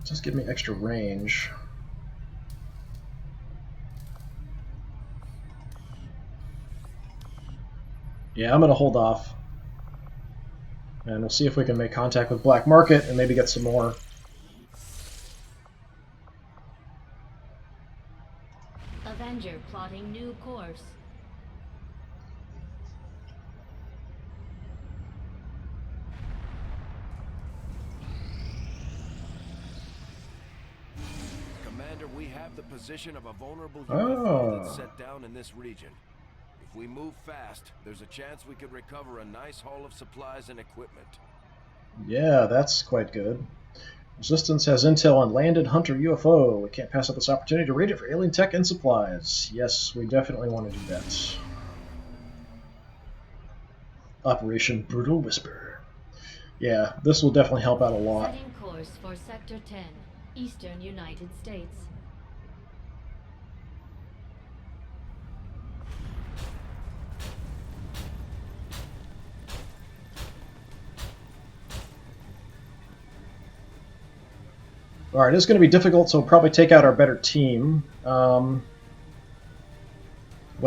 Just give me extra range. Yeah, I'm going to hold off. And we'll see if we can make contact with Black Market and maybe get some more. Avenger plotting new course. Commander, we have the position of a vulnerable UFO that's set down in this region. If we move fast, there's a chance we could recover a nice haul of supplies and equipment. Yeah, that's quite good. Resistance has intel on landed Hunter UFO. We can't pass up this opportunity to raid it for alien tech and supplies. Yes, we definitely want to do that. Operation Brutal Whisper. Yeah, this will definitely help out a lot. Setting course for Sector 10, Eastern United States. Alright, it's going to be difficult, so we'll probably take out our better team. What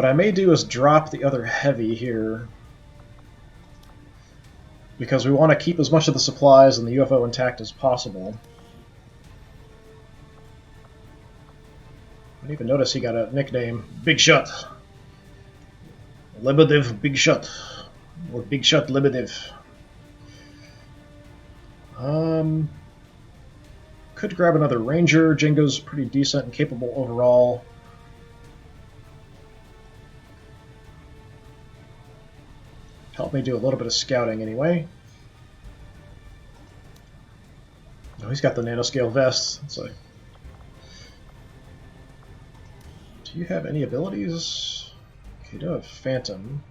I may do is drop the other heavy here, because we want to keep as much of the supplies and the UFO intact as possible. I didn't even notice he got a nickname, Big Shot. Lebedev Big Shot. Or Big Shot Lebedev. Could grab another Ranger. Jingo's pretty decent and capable overall. Help me do a little bit of scouting anyway. Oh, he's got the nanoscale vest. It's like Do you have any abilities? Okay, you do have Phantom.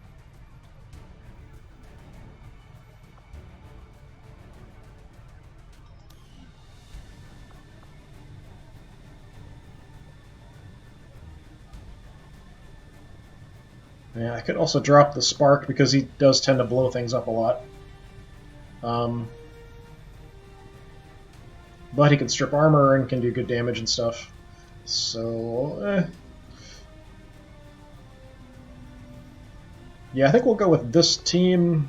Yeah, I could also drop the Spark because he does tend to blow things up a lot. But he can strip armor and can do good damage and stuff. So, yeah, I think we'll go with this team.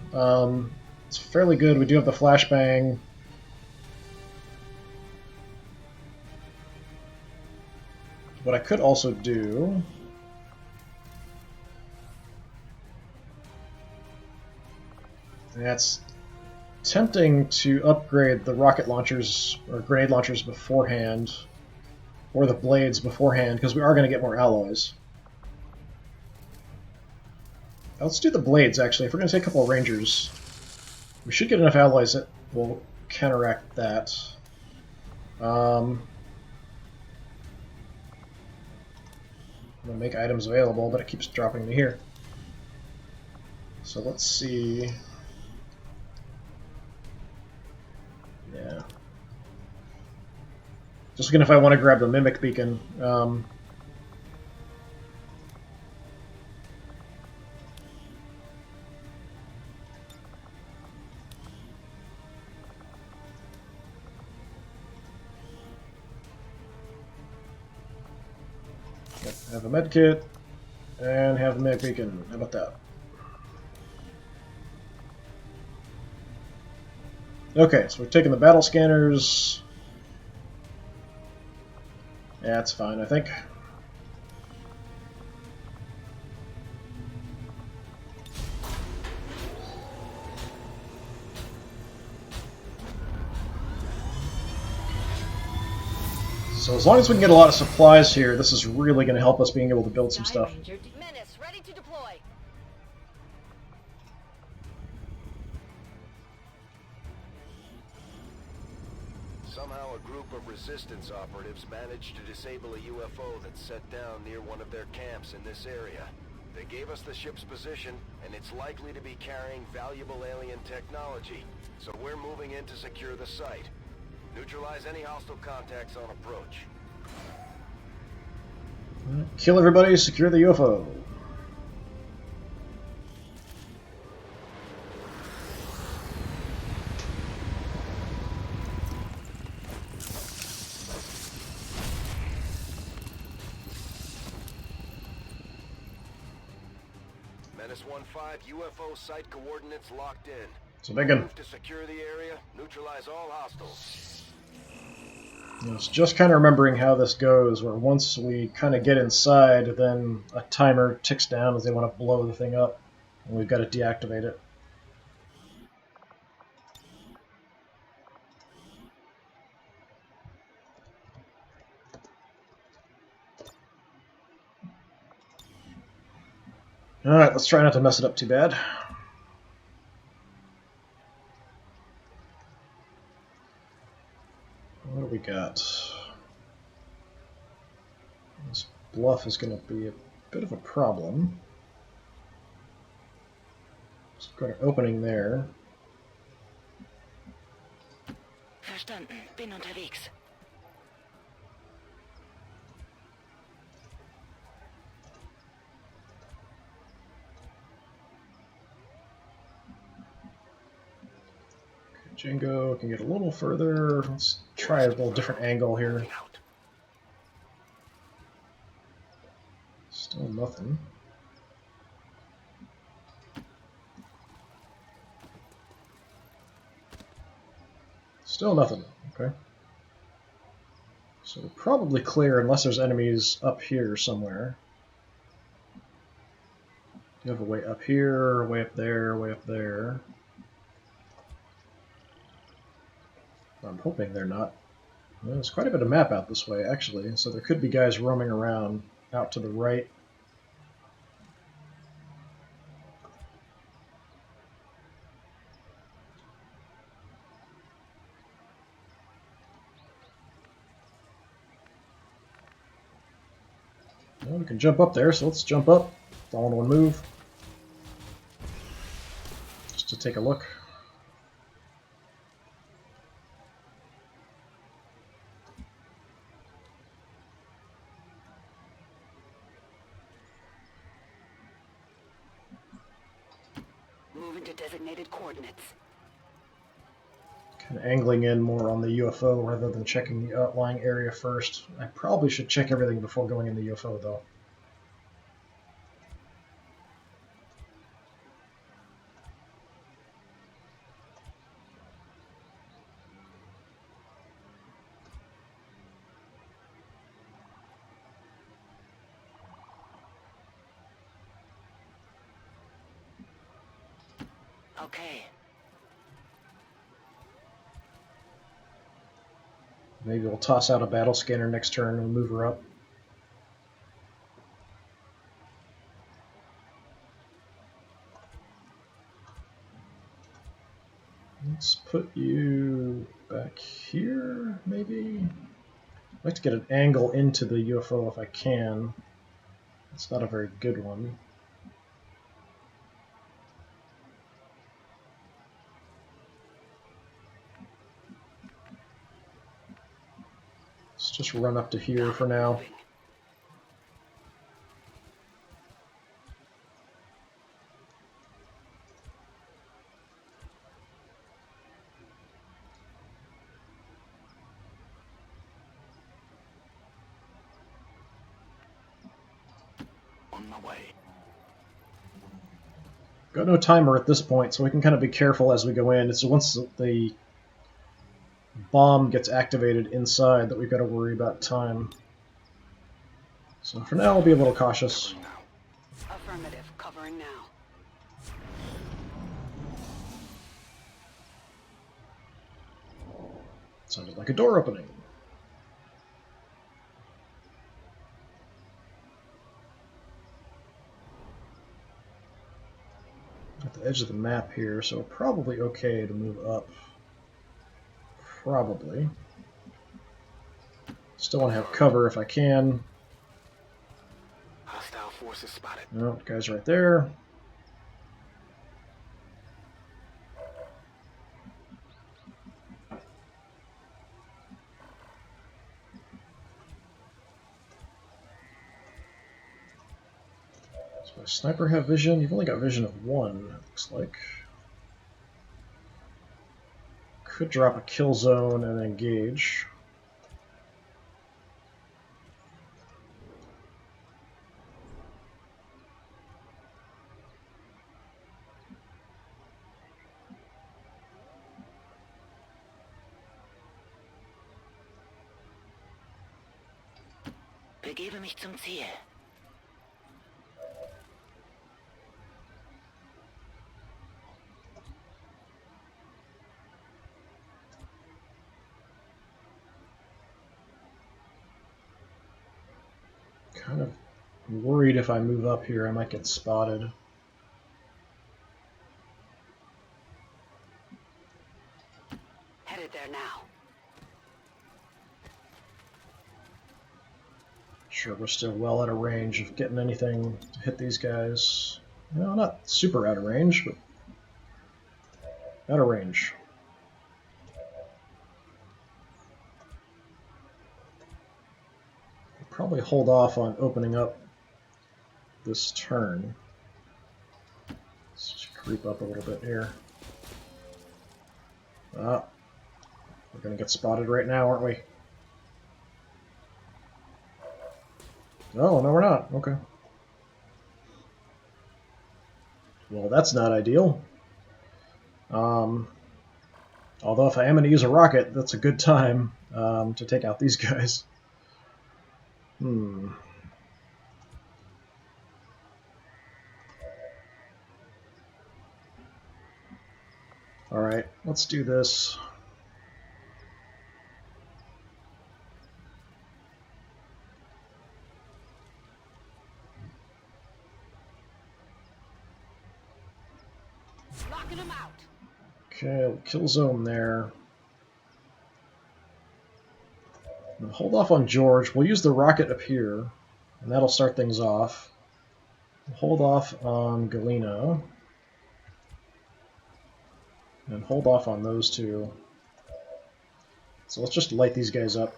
It's fairly good. We do have the flashbang. What I could also do... That's tempting to upgrade the rocket launchers or grenade launchers beforehand, or the blades beforehand, because we are going to get more alloys. Let's do the blades, actually. If we're going to take a couple of rangers, we should get enough alloys that will counteract that. I'm going to make items available, but it keeps dropping me here. So let's see... Yeah. Just looking if I want to grab the Mimic Beacon. Have a medkit, and have the Mimic Beacon. How about that? Okay, so we're taking the battle scanners. Yeah, that's fine, I think. So as long as we can get a lot of supplies here, this is really going to help us being able to build some stuff. Menace, ready to deploy. Somehow a group of resistance operatives managed to disable a UFO that's set down near one of their camps in this area. They gave us the ship's position, and it's likely to be carrying valuable alien technology. So we're moving in to secure the site. Neutralize any hostile contacts on approach. Kill everybody, secure the UFO. Menace 1-5, UFO site coordinates locked in. So big one. Move to secure the area, neutralize all hostiles. I was just kind of remembering how this goes, where once we kind of get inside, then a timer ticks down as they want to blow the thing up, and we've got to deactivate it. Alright, let's try not to mess it up too bad. What do we got? This bluff is going to be a bit of a problem. Let's got an opening there. Verstanden. Bin unterwegs. Django can get a little further. Let's try a little different angle here. Still nothing. Still nothing. Okay. So we're probably clear unless there's enemies up here somewhere. Do you have a way up here, way up there, way up there? I'm hoping they're not. Well, there's quite a bit of map out this way, actually, so there could be guys roaming around out to the right. Well, we can jump up there, so let's jump up. All in one move. Just to take a look. Moving to designated coordinates. Kind of angling in more on the UFO rather than checking the outlying area first. I probably should check everything before going in the UFO, though. Okay. Maybe we'll toss out a battle scanner next turn and move her up. Let's put you back here, maybe? I'd like to get an angle into the UFO if I can. It's not a very good one. Let's just run up to here for now. On my way. Got no timer at this point, so we can kind of be careful as we go in. It's once the bomb gets activated inside that we've got to worry about time. So for now, we'll be a little cautious. Affirmative. Covering now. Sounded like a door opening. At the edge of the map here, so probably okay to move up. Probably. Still want to have cover if I can. Hostile forces spotted. No, guy's right there. Does my sniper have vision? You've only got vision of one, it looks like. Could drop a kill zone and engage. Begebe mich zum Ziel. Kind of worried if I move up here I might get spotted. Headed there now. Sure, we're still well out of range of getting anything to hit these guys. No, not super out of range, but out of range. I'll probably hold off on opening up this turn. Let's just creep up a little bit here. Ah, we're gonna get spotted right now, aren't we? Oh, no, we're not. Okay. Well, that's not ideal. Although if I am going to use a rocket, that's a good time to take out these guys. Alright, let's do this. Locking them out. Okay, kill zone there. Now hold off on George. We'll use the rocket up here. And that'll start things off. Hold off on Galena. And hold off on those two. So let's just light these guys up.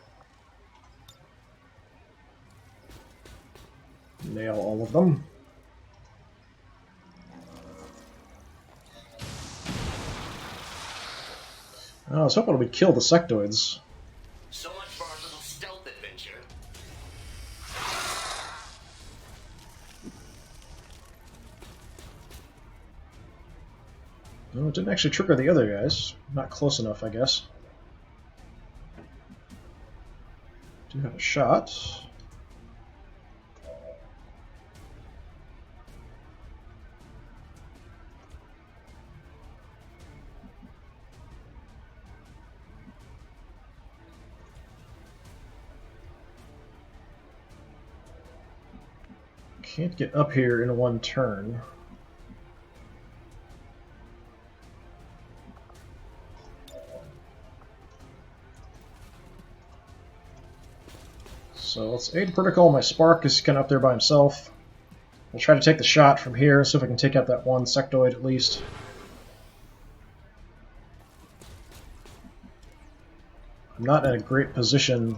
Nail all of them. Oh, I was hoping we'd kill the sectoids. So much for our little stealth adventure. No, it didn't actually trigger the other guys. Not close enough, I guess. Do have a shot. Can't get up here in one turn. So let's aid protocol. My spark is kind of up there by himself. We'll try to take the shot from here, see if I can take out that one sectoid at least. I'm not in a great position.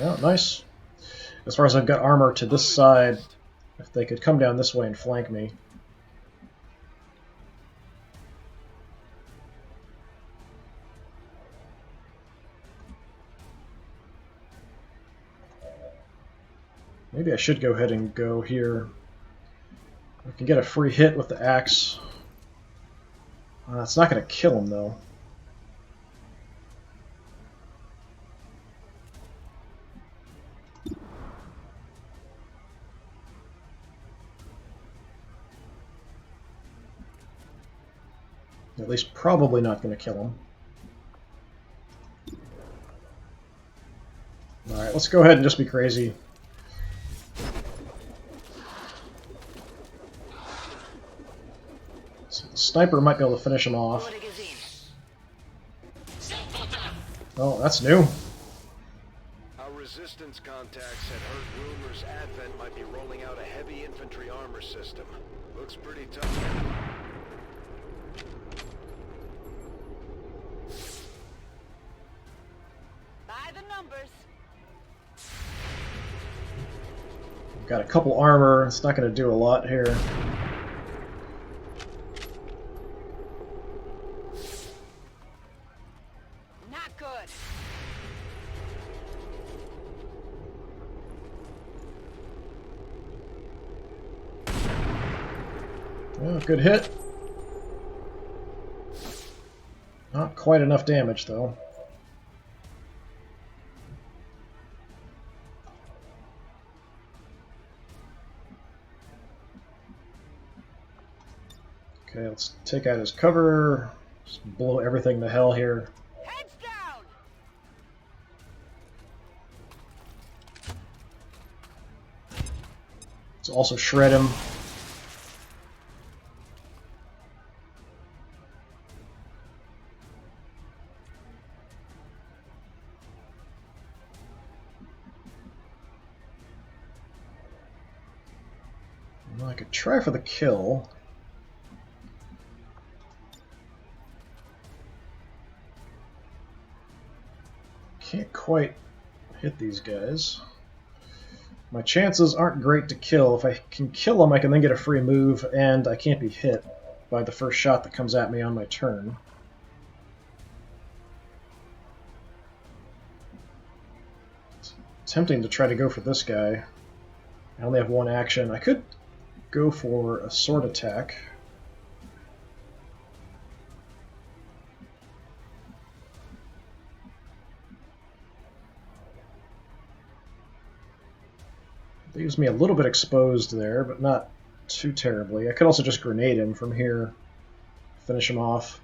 Oh, nice. As far as I've got armor to this side, if they could come down this way and flank me. Maybe I should go ahead and go here. I can get a free hit with the axe. It's not going to kill him, though. At least probably not going to kill him. Alright, let's go ahead and just be crazy. So the sniper might be able to finish him off. Oh, that's new. Our resistance contacts had heard rumors Advent might be rolling out a heavy infantry armor system. Looks pretty tough. By the numbers. Got a couple armor. It's not going to do a lot here. Not good. Oh, good hit. Not quite enough damage, though. Okay, let's take out his cover. Just blow everything to hell here. Heads down. Let's also shred him. Well, I could try for the kill. Can't quite hit these guys. My chances aren't great to kill. If I can kill them, I can then get a free move, and I can't be hit by the first shot that comes at me on my turn. It's tempting to try to go for this guy. I only have one action. I could go for a sword attack. Leaves me a little bit exposed there, but not too terribly. I could also just grenade him from here, finish him off.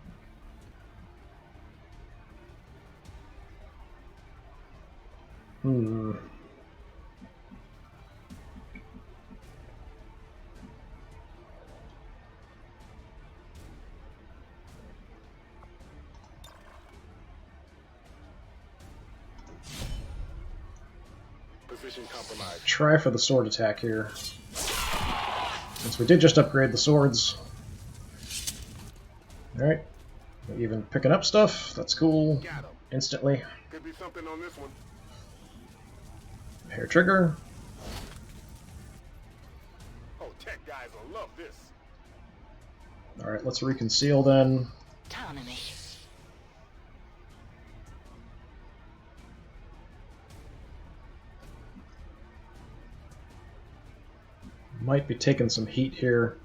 Try for the sword attack here. Since we did just upgrade the swords. Alright. Even picking up stuff. That's cool. Instantly. Could be something on this one. Hair trigger. Oh, tech guys will love this. Alright, let's reconceal then. Might be taking some heat here.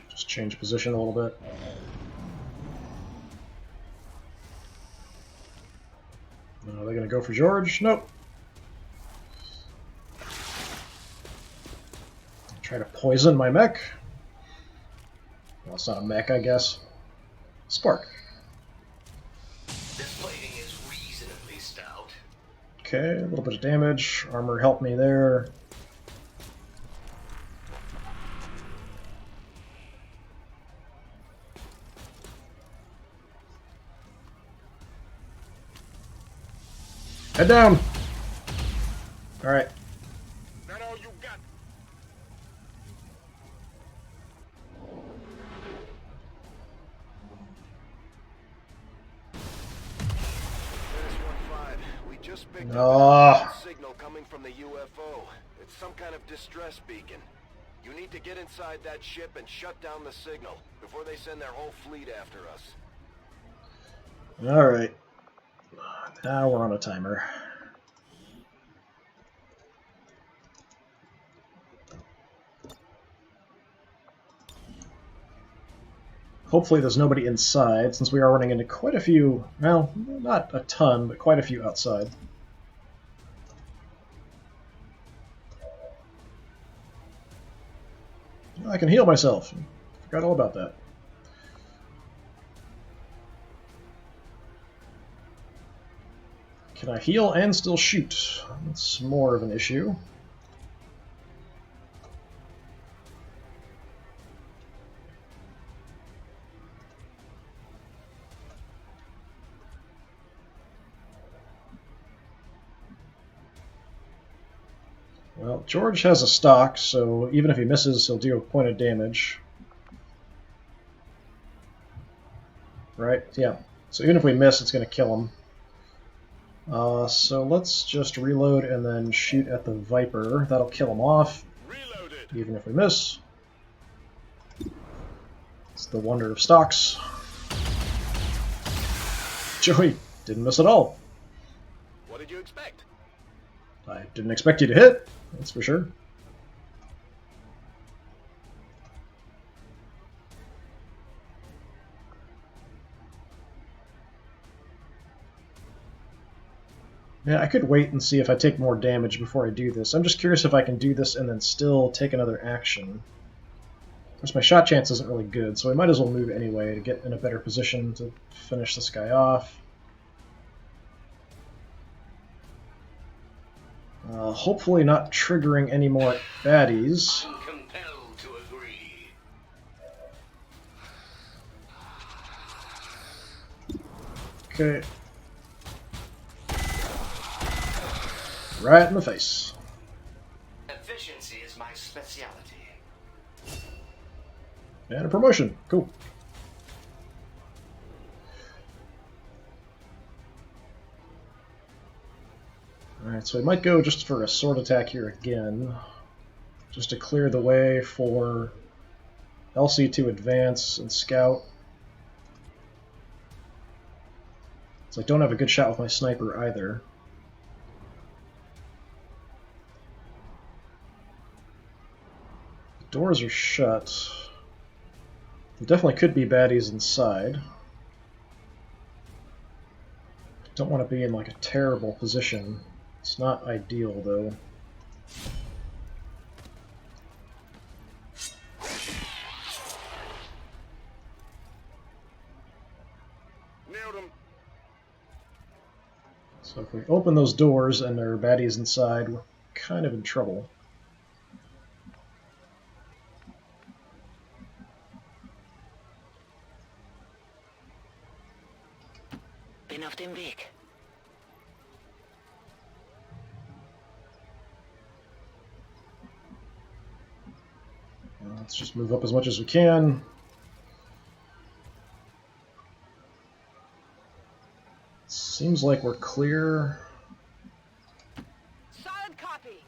Just change position a little bit. Are they gonna go for George? Nope. Try to poison my mech. Well, it's not a mech, I guess. Spark. This plating is reasonably stout. Okay, a little bit of damage. Armor helped me there. Head down! Alright. That all you got? We just picked Ah. up a signal coming from the UFO. It's some kind of distress beacon. You need to get inside that ship and shut down the signal before they send their whole fleet after us. Alright. Now we're on a timer. Hopefully there's nobody inside, since we are running into quite a few, well, not a ton, but quite a few outside. I can heal myself. Forgot all about that. Can I heal and still shoot? That's more of an issue. Well, George has a stock, so even if he misses, he'll do a point of damage. Right? Yeah. So even if we miss, it's going to kill him. So let's just reload and then shoot at the Viper. That'll kill him off, even if we miss. It's the wonder of stocks. Joey didn't miss at all. What did you expect? I didn't expect you to hit, that's for sure. Yeah, I could wait and see if I take more damage before I do this. I'm just curious if I can do this and then still take another action. Of course, my shot chance isn't really good, so I might as well move anyway to get in a better position to finish this guy off. Hopefully not triggering any more baddies. I'm compelled to agree. Okay. Right in the face. Efficiency is my specialty. And a promotion. Cool. Alright, so I might go just for a sword attack here again. Just to clear the way for Elsie to advance and scout. So I don't have a good shot with my sniper either. The doors are shut. There definitely could be baddies inside. I don't want to be in like a terrible position. It's not ideal though. Nailed him. So if we open those doors and there are baddies inside, we're kind of in trouble. Nothing of them big. Let's just move up as much as we can. Seems like we're clear. Solid copy.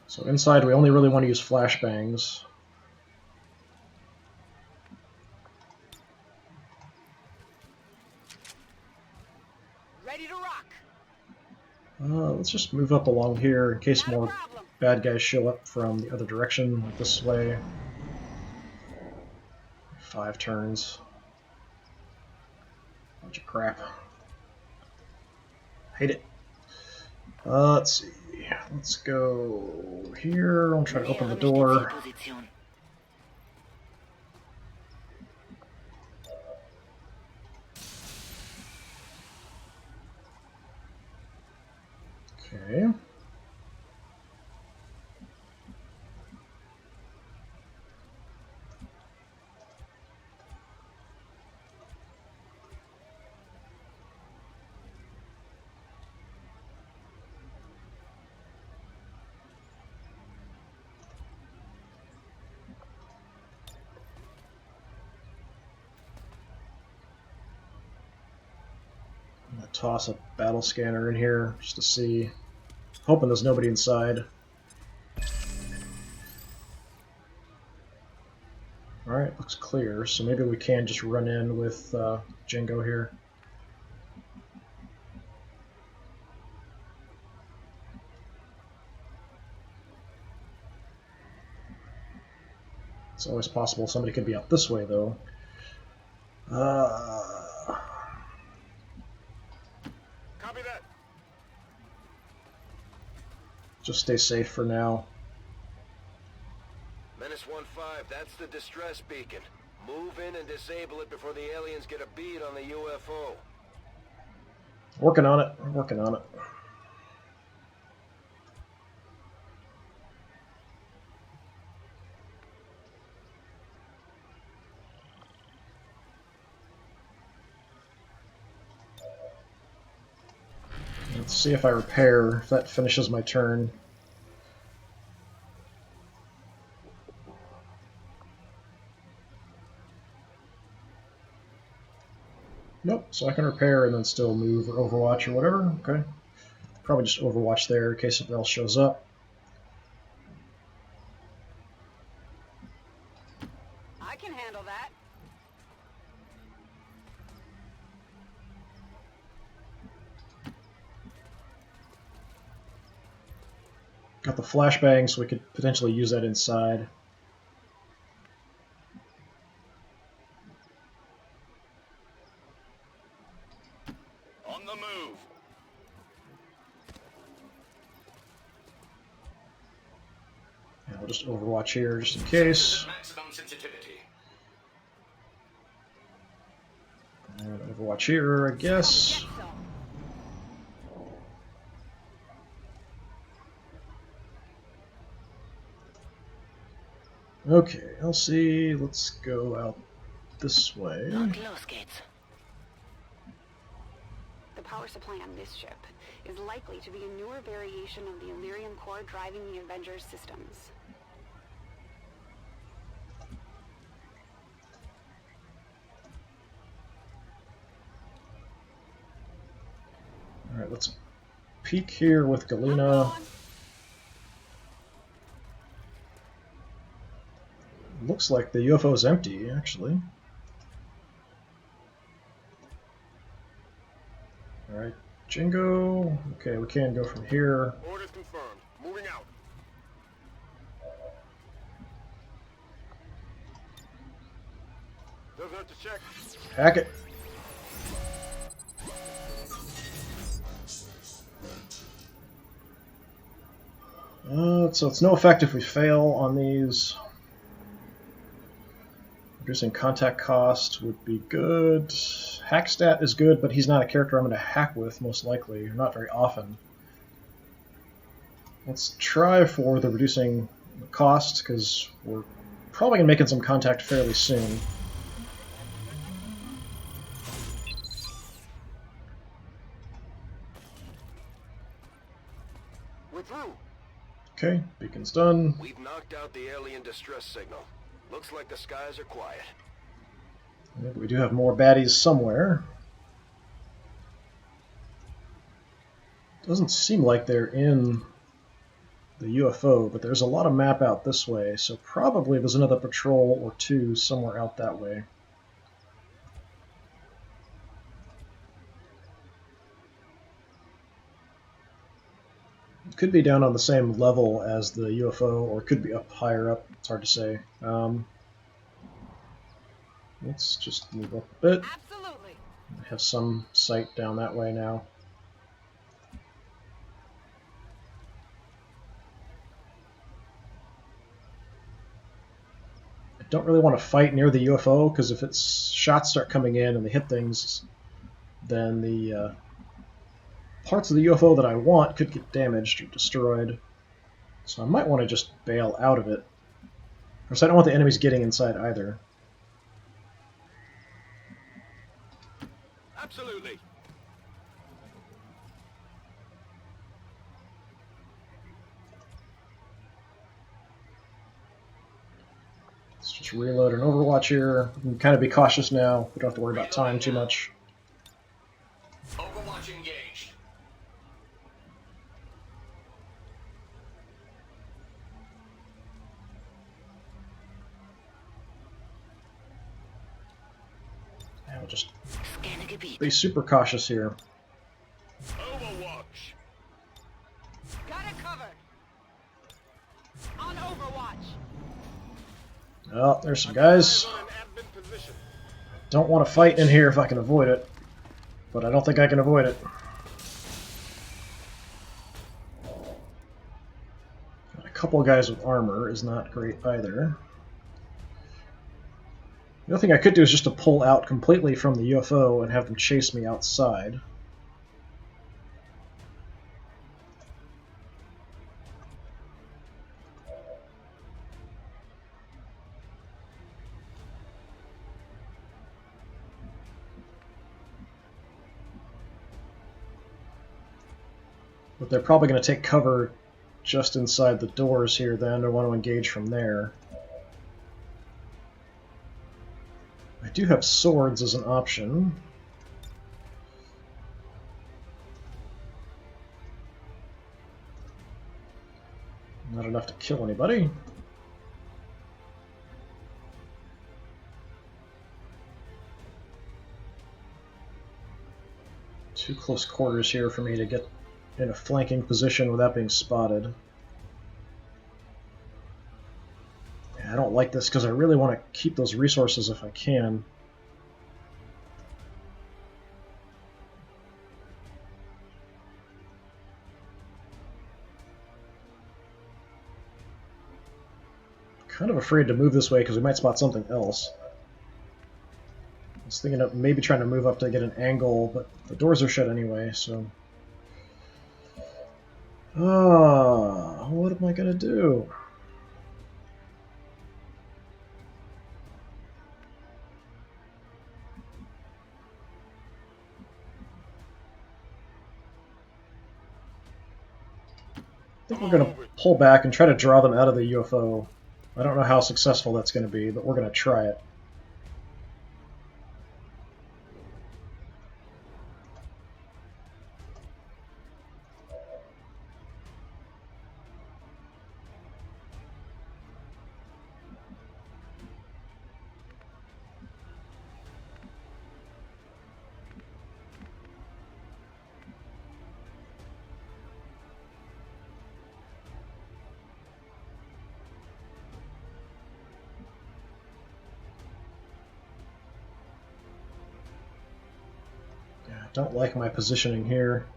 So inside we only really want to use flashbangs. Ready to rock. Let's just move up along here in case more bad guys show up from the other direction, like this way. 5 turns. Bunch of crap. Hate it. Let's see. Let's go here. I'll try to open the door. Okay. I'm gonna toss a battle scanner in here just to see. Hoping there's nobody inside. Alright, looks clear, so maybe we can just run in with Jingo here. It's always possible somebody could be out this way, though. Copy that. Just stay safe for now. Menace 1-5, that's the distress beacon. Move in and disable it before the aliens get a bead on the UFO. Working on it. Working on it. Let's see if I repair, if that finishes my turn. Nope, so I can repair and then still move or overwatch or whatever. Okay. Probably just overwatch there in case something else shows up. I can handle that. Got the flashbang, so we could potentially use that inside. On the move. And we'll just overwatch here just in case. Maximum sensitivity. And overwatch here, I guess. Get some. Okay, LC, let's go out this way. Not close, Gates. The power supply on this ship is likely to be a newer variation of the Illyrium core driving the Avengers systems. Alright, let's peek here with Galena. Looks like the UFO is empty, actually. Alright, Jingo. Okay, we can go from here. Orders confirmed. Moving out. Doesn't hurt to check. Hack it. So it's no effect if we fail on these. Reducing contact cost would be good. Hack stat is good, but he's not a character I'm going to hack with, most likely. Not very often. Let's try for the reducing cost, because we're probably going to be making some contact fairly soon. We're through. Okay, beacon's done. We've knocked out the alien distress signal. Looks like the skies are quiet. We do have more baddies somewhere. Doesn't seem like they're in the UFO, but there's a lot of map out this way, so probably there's another patrol or two somewhere out that way. It could be down on the same level as the UFO, or it could be up higher up. It's hard to say. Let's just move up a bit. Absolutely. We have some sight down that way now. I don't really want to fight near the UFO, because if its shots start coming in and they hit things, then the parts of the UFO that I want could get damaged or destroyed. So I might want to just bail out of it. Of course, I don't want the enemies getting inside either. Absolutely. Let's just reload an Overwatch here. We can kind of be cautious now. We don't have to worry about time too much. Overwatch engaged. Yeah, we'll just Scanner Gebiet. be super cautious here. Overwatch. Got it covered. On Overwatch. Oh, there's some guys. On an advent position. Don't want to fight in here if I can avoid it, but I don't think I can avoid it. Got a couple of guys with armor is not great either. The other thing I could do is just to pull out completely from the UFO and have them chase me outside. But they're probably going to take cover just inside the doors here then, or want to engage from there. I do have swords as an option. Not enough to kill anybody. Too close quarters here for me to get in a flanking position without being spotted. I don't like this because I really want to keep those resources if I can. Kind of afraid to move this way because we might spot something else. I was thinking of maybe trying to move up to get an angle, but the doors are shut anyway, so... what am I gonna do? I think we're going to pull back and try to draw them out of the UFO. I don't know how successful that's going to be, but we're going to try it. Don't like my positioning here.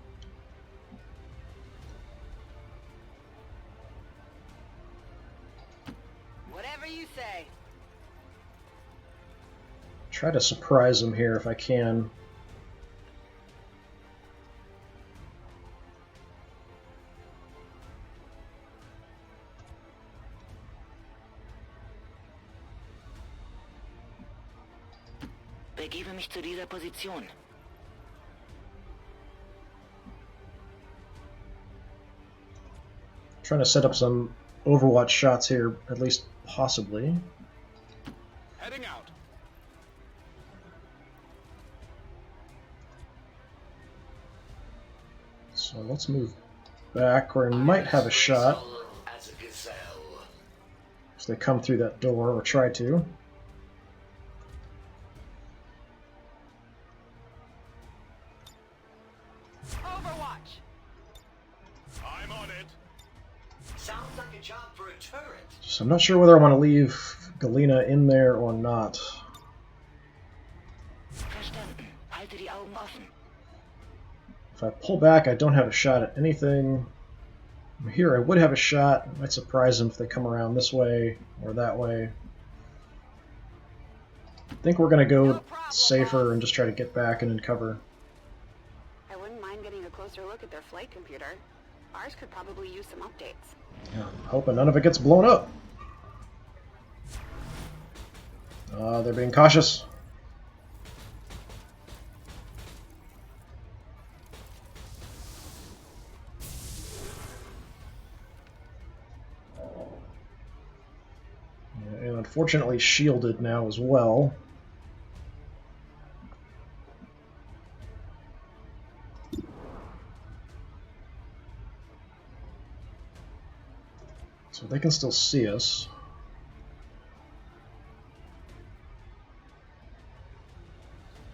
Whatever you say. Try to surprise them here if I can. Begebe mich zu dieser Position. Trying to set up some Overwatch shots here, at least possibly. Heading out. So let's move back, where we might have a shot if they come through that door, or try to. Overwatch. I'm on it. Sounds like a job for a turret. So I'm not sure whether I want to leave Galena in there or not. Verstanden. Halte die Augen offen. If I pull back, I don't have a shot at anything. Here, I would have a shot. It might surprise them if they come around this way or that way. I think we're going to go safer and just try to get back and in cover. I wouldn't mind getting a closer look at their flight computer. Ours could probably use some updates. Yeah, I'm hoping none of it gets blown up. They're being cautious. And unfortunately shielded now as well. So they can still see us.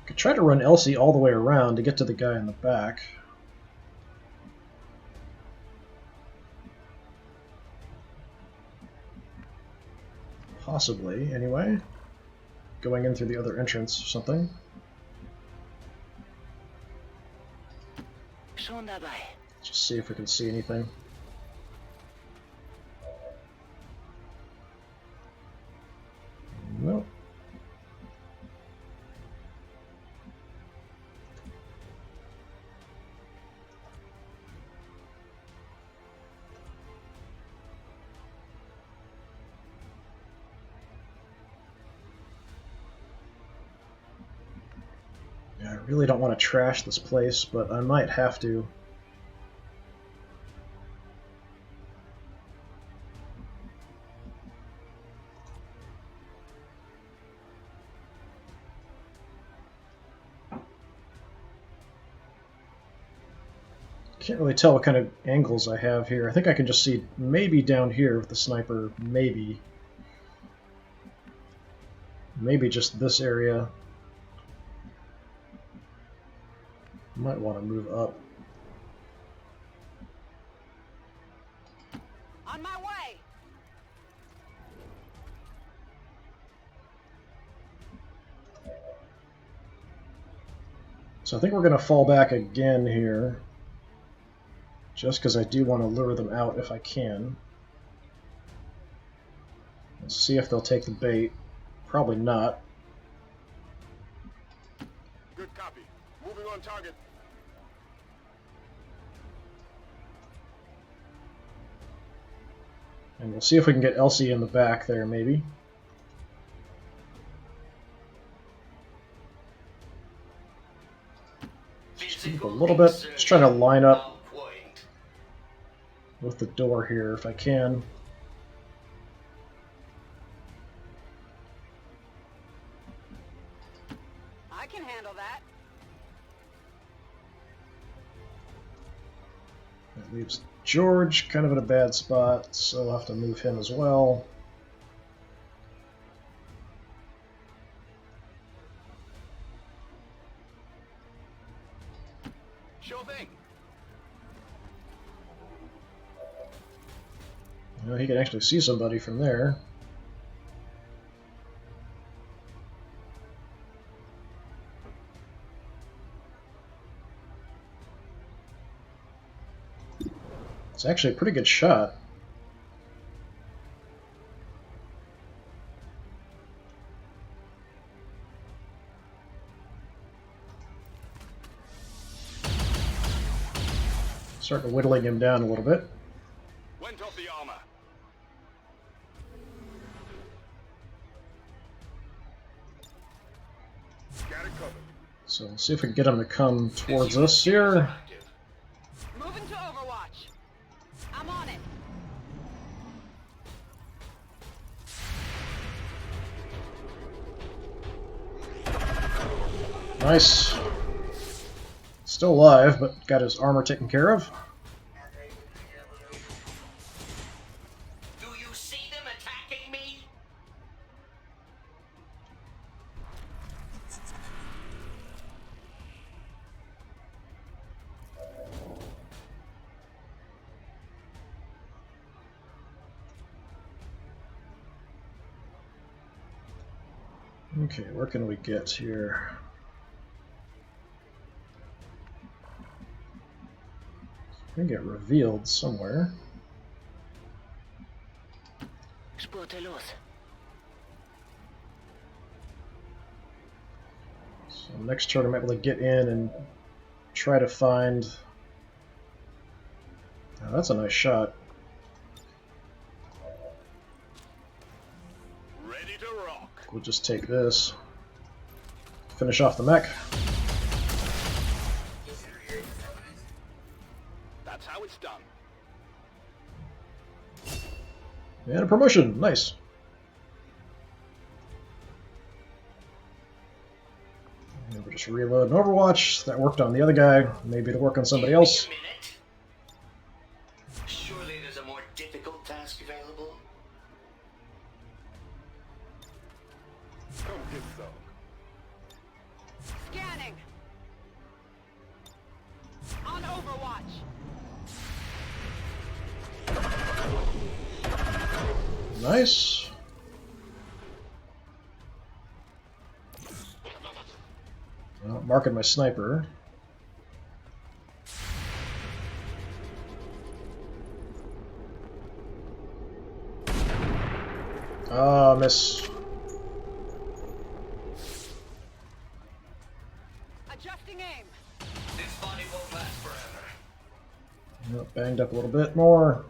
Could try to run Elsie all the way around to get to the guy in the back. Possibly, anyway. Going in through the other entrance or something. Schon dabei. Just see if we can see anything. Nope. Yeah, I really don't want to trash this place, but I might have to. Can't really tell what kind of angles I have here. I think I can just see maybe down here with the sniper, maybe. Maybe just this area. Might want to move up. On my way. So I think we're going to fall back again here. Just because I do want to lure them out if I can. Let's see if they'll take the bait. Probably not. Good copy. Moving on target. And we'll see if we can get Elsie in the back there, maybe. Just move a little bit. Just trying to line up with the door here if I can. I can handle that. That leaves George kind of in a bad spot, so I'll have to move him as well. Sure thing. You know, he can actually see somebody from there. It's actually a pretty good shot. Starting whittling him down a little bit. Went off the armor. Got it covered. So we'll see if we can get him to come towards us here. Moving to Overwatch. I'm on it. Nice. Still alive, but got his armor taken care of. Do you see them attacking me? Okay, where can we get here? I think it revealed somewhere. Spurte los. So next turn I'm able to get in and try to find... Oh, that's a nice shot. Ready to rock. We'll just take this. Finish off the mech. That's how it's done. And a promotion! Nice! And we'll just reload an Overwatch. That worked on the other guy. Maybe it'll work on somebody else. Wait a minute. Surely there's a more difficult task available? Come get some. Scanning. On Overwatch. Nice. Well, marking my sniper. Ah, miss. Adjusting aim. This body won't last forever. Oh, banged up a little bit more.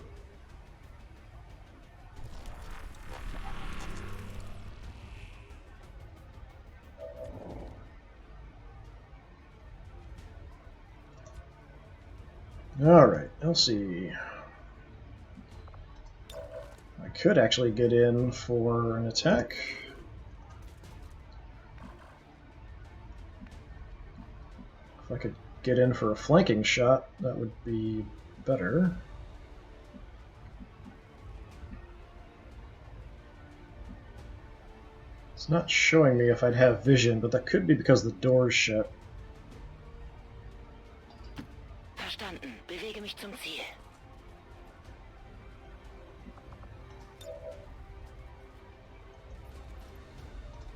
Alright, let's see. I could actually get in for an attack. If I could get in for a flanking shot, that would be better. It's not showing me if I'd have vision, but that could be because the door's shut. Verstanden. Bewege mich zum Ziel.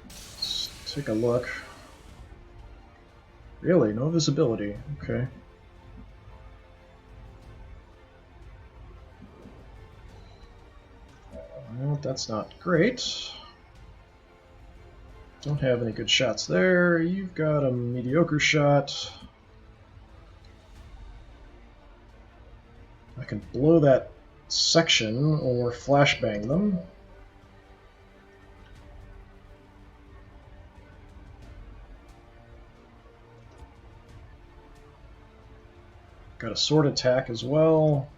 Let's take a look. Really? No visibility. Okay. Well, that's not great. Don't have any good shots there. You've got a mediocre shot. I can blow that section or flashbang them. Got a sword attack as well.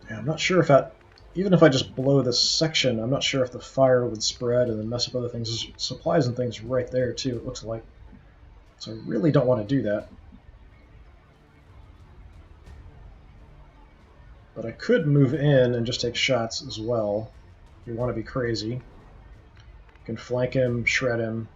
Yeah, I'm not sure if that, even if I just blow this section, I'm not sure if the fire would spread and then mess up other things. There's supplies and things right there too, it looks like. So I really don't want to do that. But I could move in and just take shots as well. If you want to be crazy. You can flank him, shred him.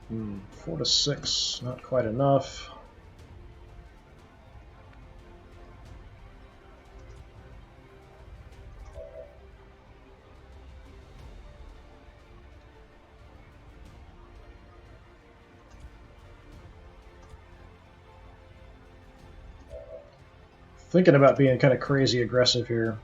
Hmm, 4 to 6, not quite enough. Thinking about being kind of crazy aggressive here.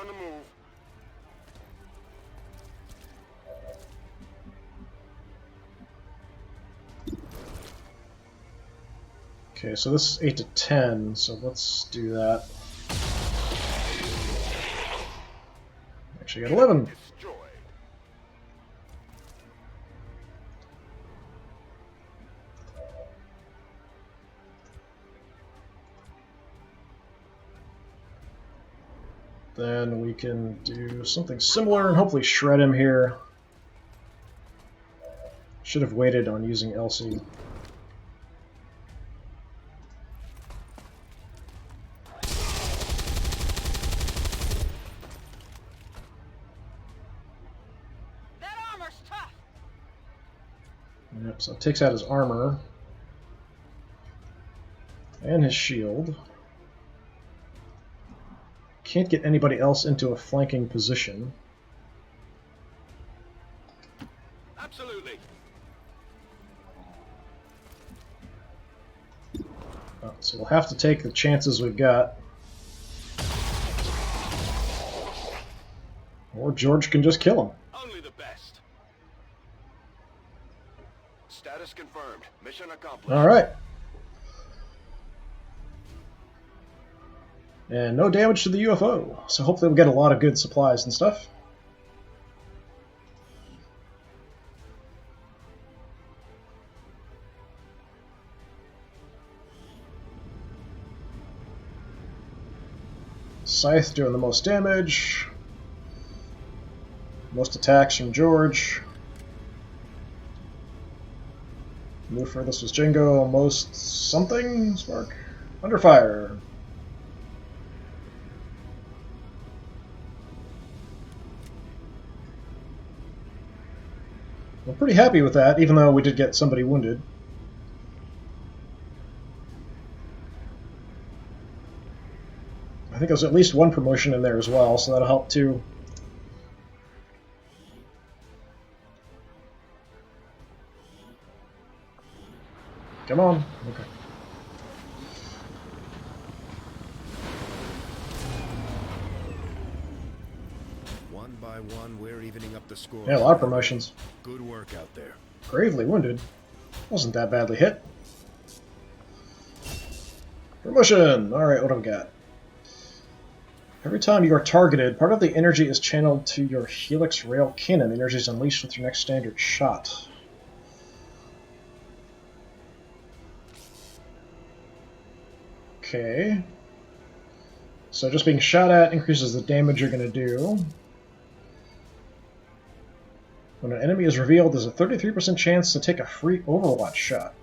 On the move. Okay, so this is 8 to 10, so let's do that. Actually got 11. Destroyed. Then we can do something similar and hopefully shred him here. Should have waited on using Elsie. That armor's tough. Yep, so it takes out his armor and his shield. Can't get anybody else into a flanking position. Absolutely. So we'll have to take the chances we've got. Or George can just kill him. Only the best. Status confirmed. Mission accomplished. Alright. And no damage to the UFO, so hopefully we'll get a lot of good supplies and stuff. Scythe doing the most damage. Most attacks from George. Move furthest was Jingo. Most something? Spark? Under fire. I'm pretty happy with that, even though we did get somebody wounded. I think there's at least one promotion in there as well, so that'll help too. Come on. Okay. One by one, we're evening up the score. Yeah, a lot of promotions. Good work out there. Gravely wounded. Wasn't that badly hit. Promotion! Alright, what do we got? Every time you are targeted, part of the energy is channeled to your Helix Rail Cannon. The energy is unleashed with your next standard shot. Okay. So just being shot at increases the damage you're going to do. When an enemy is revealed, there's a 33% chance to take a free Overwatch shot.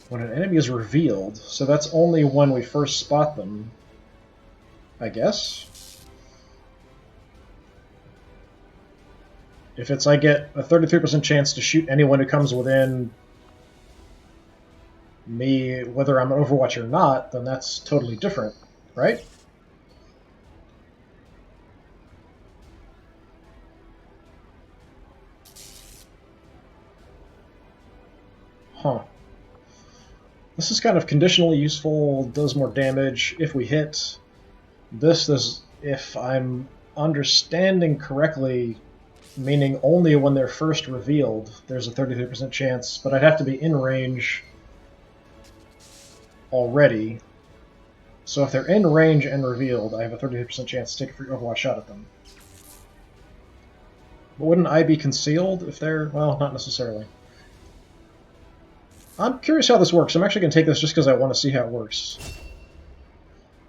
When an enemy is revealed, so that's only when we first spot them, I guess. If it's I get a 33% chance to shoot anyone who comes within me, whether I'm an Overwatch or not, then that's totally different, right? Huh. This is kind of conditionally useful, does more damage if we hit. This is, if I'm understanding correctly, meaning only when they're first revealed, there's a 33% chance, but I'd have to be in range already. So if they're in range and revealed, I have a 33% chance to take a free Overwatch shot at them. But wouldn't I be concealed if they're... well, not necessarily. I'm curious how this works. I'm actually going to take this just because I want to see how it works.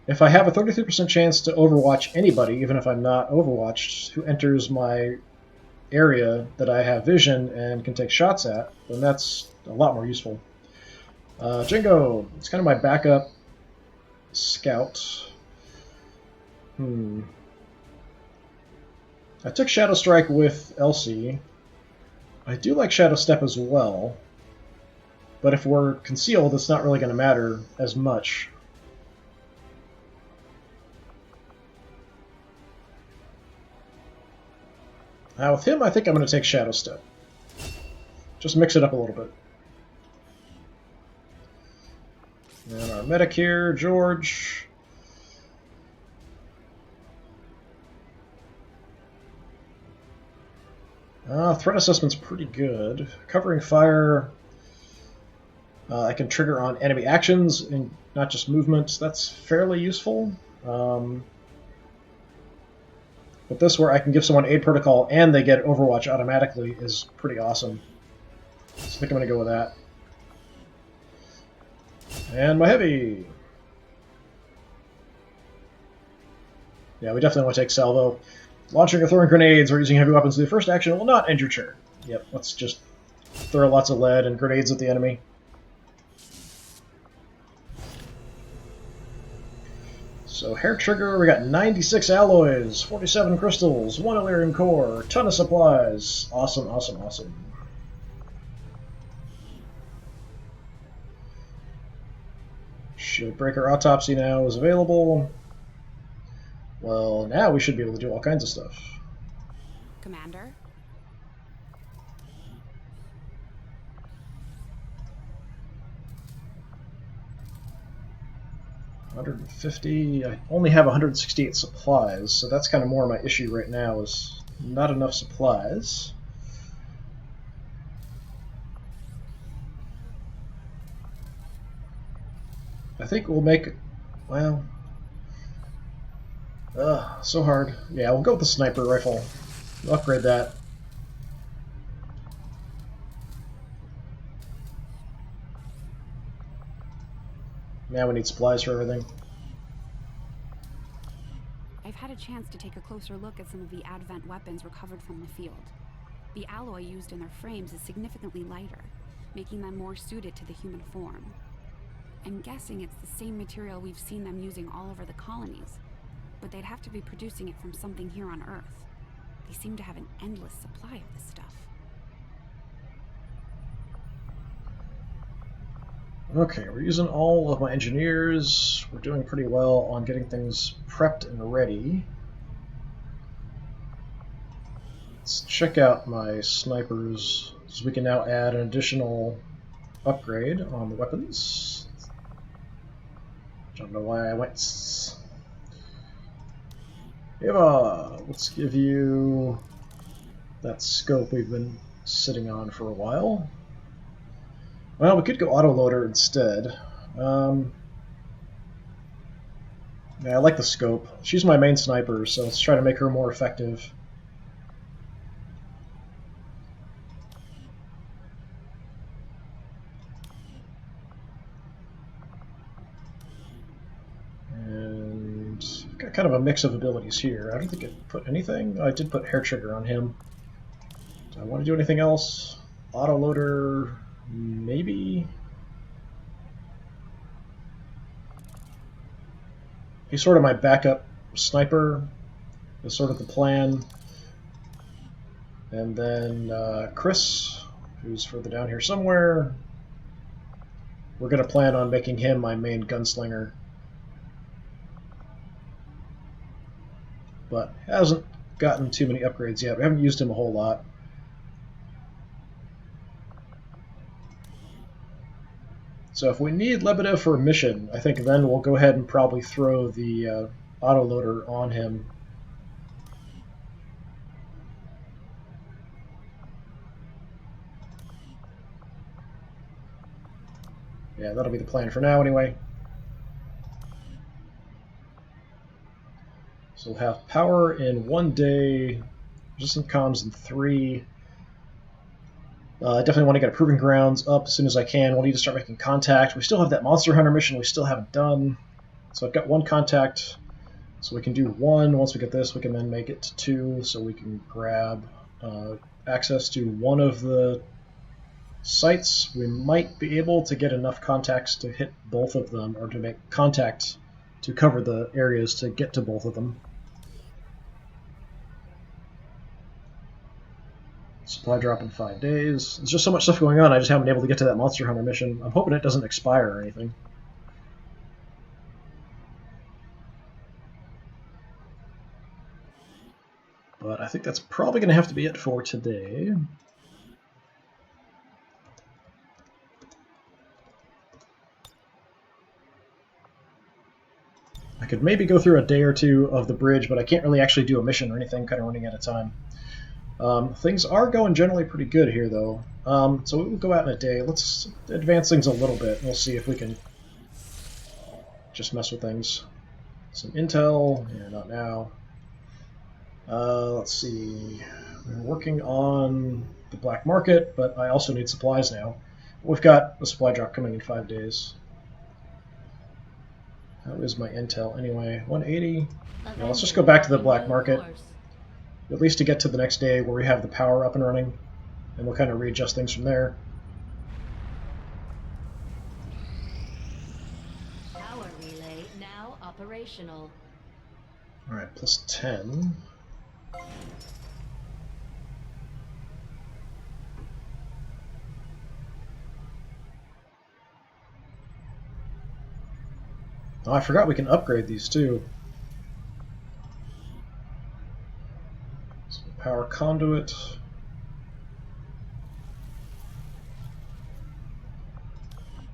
If I have a 33% chance to Overwatch anybody, even if I'm not Overwatched, who enters my area that I have vision and can take shots at, then that's a lot more useful. Jingo, it's kind of my backup scout. I took Shadow Strike with Elsie. I do like Shadow Step as well, but if we're concealed, it's not really going to matter as much. Now with him, I think I'm going to take Shadow Step. Just mix it up a little bit. And our medic here, George. Threat assessment's pretty good. Covering fire, I can trigger on enemy actions and not just movements. That's fairly useful. But this, where I can give someone aid protocol and they get Overwatch automatically, is pretty awesome. So I think I'm going to go with that. And my heavy. Yeah, we definitely want to take salvo. Launching or throwing grenades or using heavy weapons to the first action will not end your turn. Yep, let's just throw lots of lead and grenades at the enemy. So hair trigger, we got 96 alloys, 47 crystals, 1 Illyrium core, ton of supplies. Awesome, awesome, awesome. Shield breaker autopsy now is available. Well, now we should be able to do all kinds of stuff. Commander? 150. I only have 168 supplies, so that's kind of more my issue right now, is not enough supplies. I think we'll make, well, so hard. Yeah, we'll go with the sniper rifle. We'll upgrade that. Now we need supplies for everything. I've had a chance to take a closer look at some of the Advent weapons recovered from the field. The alloy used in their frames is significantly lighter, making them more suited to the human form. I'm guessing it's the same material we've seen them using all over the colonies, but they'd have to be producing it from something here on Earth. They seem to have an endless supply of this stuff. Okay, we're using all of my engineers. We're doing pretty well on getting things prepped and ready. Let's check out my snipers, so we can now add an additional upgrade on the weapons. Don't know why I went. Eva, let's give you that scope we've been sitting on for a while. Well, we could go autoloader instead. Yeah, I like the scope. She's my main sniper, so let's try to make her more effective. And I've got kind of a mix of abilities here. I don't think I put anything. I did put hair trigger on him. Do I want to do anything else? Autoloader, maybe? He's sort of my backup sniper, is sort of the plan. And then Chris, who's further down here somewhere, we're going to plan on making him my main gunslinger. But hasn't gotten too many upgrades yet. We haven't used him a whole lot. So if we need Lebedev for a mission, I think then we'll go ahead and probably throw the autoloader on him. Yeah, that'll be the plan for now anyway. So we'll have power in 1 day, resistant comms in 3. I definitely want to get a Proving Grounds up as soon as I can. We'll need to start making contact. We still have that Monster Hunter mission we still haven't done. So I've got 1 contact, so we can do 1. Once we get this, we can then make it to 2, so we can grab access to one of the sites. We might be able to get enough contacts to hit both of them, or to make contact to cover the areas to get to both of them. Supply drop in 5 days. There's just so much stuff going on, I just haven't been able to get to that Monster Hunter mission. I'm hoping it doesn't expire or anything. But I think that's probably going to have to be it for today. could maybe go through a day or two of the bridge, but I can't really actually do a mission or anything, kind of running out of time. Things are going generally pretty good here, though. So we'll go out in a day. Let's advance things a little bit. We'll see if we can just mess with things. Some intel. Yeah, not now. Let's see. We're working on the black market, but I also need supplies now. We've got a supply drop coming in 5 days. How is my intel anyway? 180. Yeah, let's just go back to the black market, at least to get to the next day where we have the power up and running, and we'll kind of readjust things from there. Power relay now operational. Alright, plus 10. Oh, I forgot we can upgrade these too. So power conduit.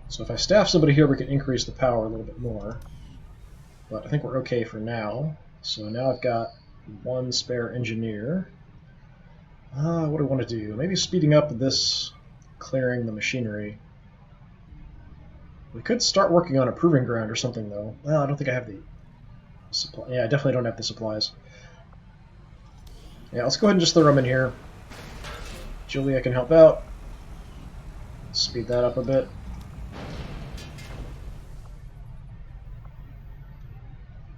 So if I staff somebody here, we can increase the power a little bit more. But I think we're okay for now. So now I've got 1 spare engineer. What do I want to do? Maybe speeding up this, clearing the machinery. We could start working on a proving ground or something, though. Well, I don't think I have the supply. Yeah, I definitely don't have the supplies. Yeah, let's go ahead and just throw them in here. Julia can help out. Speed that up a bit.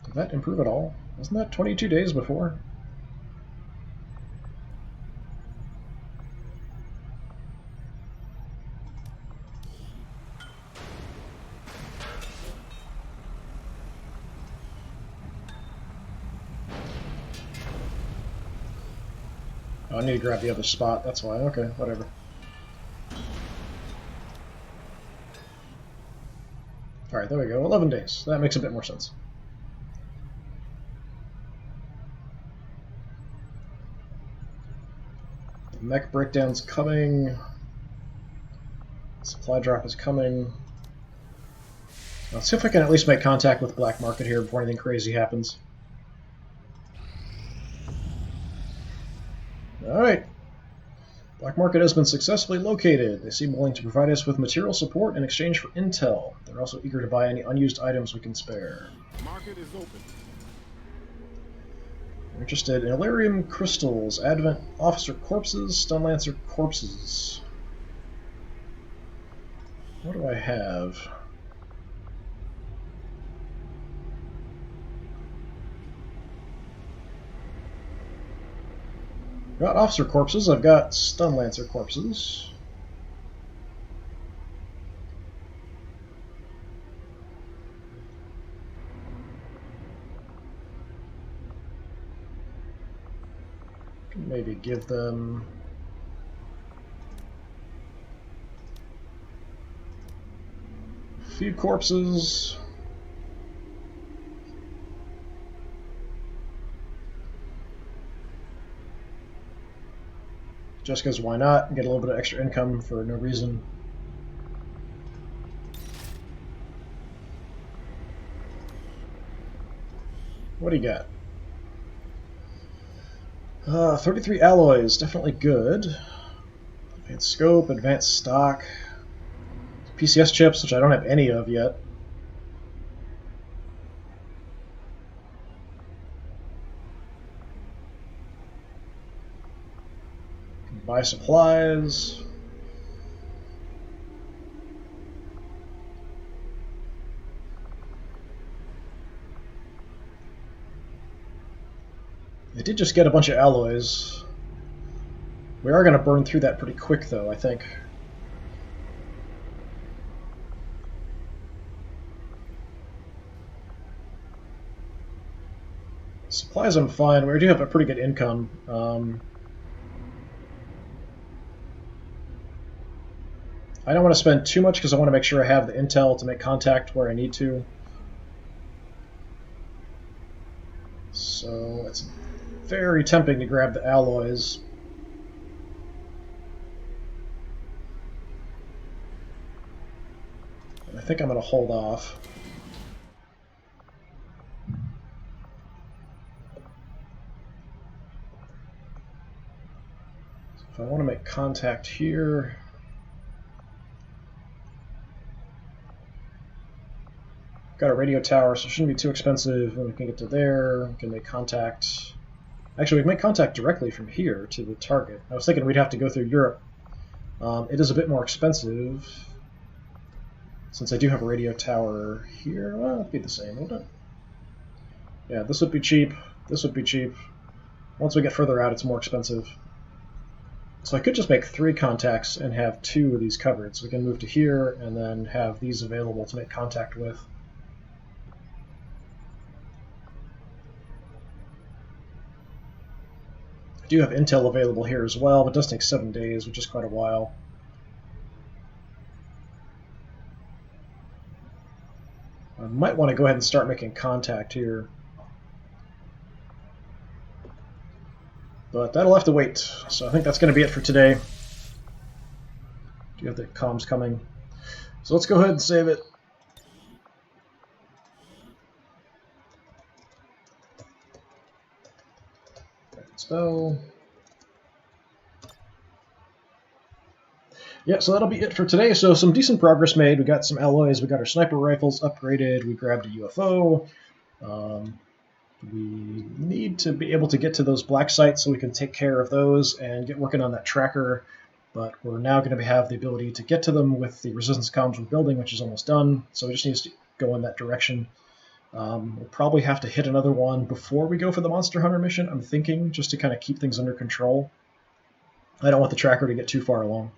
Did that improve at all? Wasn't that 22 days before? Oh, I need to grab the other spot, that's why. Okay, whatever. Alright, there we go. 11 days. That makes a bit more sense. The mech breakdown's coming. Supply drop is coming. Let's see if I can at least make contact with Black Market here before anything crazy happens. Alright. Black Market has been successfully located. They seem willing to provide us with material support in exchange for intel. They're also eager to buy any unused items we can spare. Market is open. We're interested in Illyrium crystals, Advent officer corpses, Stun Lancer corpses. What do I have? I've got officer corpses, I've got Stun Lancer corpses. Can maybe give them a few corpses. Just because why not? Get a little bit of extra income for no reason. What do you got? 33 alloys, definitely good. Advanced scope, advanced stock. PCS chips, which I don't have any of yet. Buy supplies. I did just get a bunch of alloys. We are going to burn through that pretty quick, though, I think. Supplies I'm fine. We do have a pretty good income. I don't want to spend too much because I want to make sure I have the intel to make contact where I need to. So it's very tempting to grab the alloys. And I think I'm going to hold off. contact here. Got a radio tower, so it shouldn't be too expensive. When we can get to there, we can make contact. Actually, we can make contact directly from here to the target. I was thinking we'd have to go through Europe. It is a bit more expensive, since I do have a radio tower here. Well, it'd be the same, wouldn't it? Yeah, this would be cheap. This would be cheap. Once we get further out, it's more expensive. So I could just make 3 contacts and have 2 of these covered. So we can move to here and then have these available to make contact with. I do have intel available here as well, but it does take 7 days, which is quite a while. I might want to go ahead and start making contact here. But that'll have to wait. So I think that's going to be it for today. Do you have the comms coming? So let's go ahead and save it. Spell. Yeah, so that'll be it for today. So some decent progress made. We got some alloys. We got our sniper rifles upgraded. We grabbed a UFO. We need to be able to get to those black sites so we can take care of those and get working on that tracker. But we're now going to have the ability to get to them with the resistance comms we're building, which is almost done. So we just need to go in that direction. We'll probably have to hit another one before we go for the Monster Hunter mission, I'm thinking, just to kind of keep things under control. I don't want the tracker to get too far along.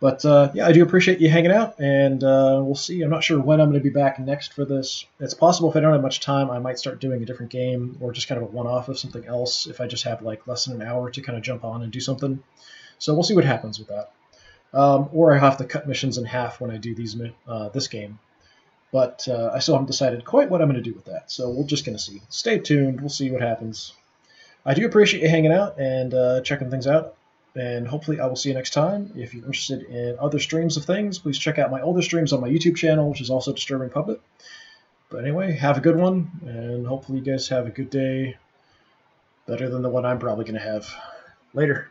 But yeah, I do appreciate you hanging out, and we'll see. I'm not sure when I'm going to be back next for this. It's possible if I don't have much time, I might start doing a different game, or just kind of a one-off of something else if I just have like less than an hour to kind of jump on and do something. So we'll see what happens with that. Or I have to cut missions in half when I do these this game. But I still haven't decided quite what I'm going to do with that, so we're just going to see. Stay tuned. We'll see what happens. I do appreciate you hanging out and checking things out. And hopefully I will see you next time. If you're interested in other streams of things, please check out my older streams on my YouTube channel, which is also Disturbing Puppet. But anyway, have a good one, and hopefully you guys have a good day, better than the one I'm probably going to have. Later.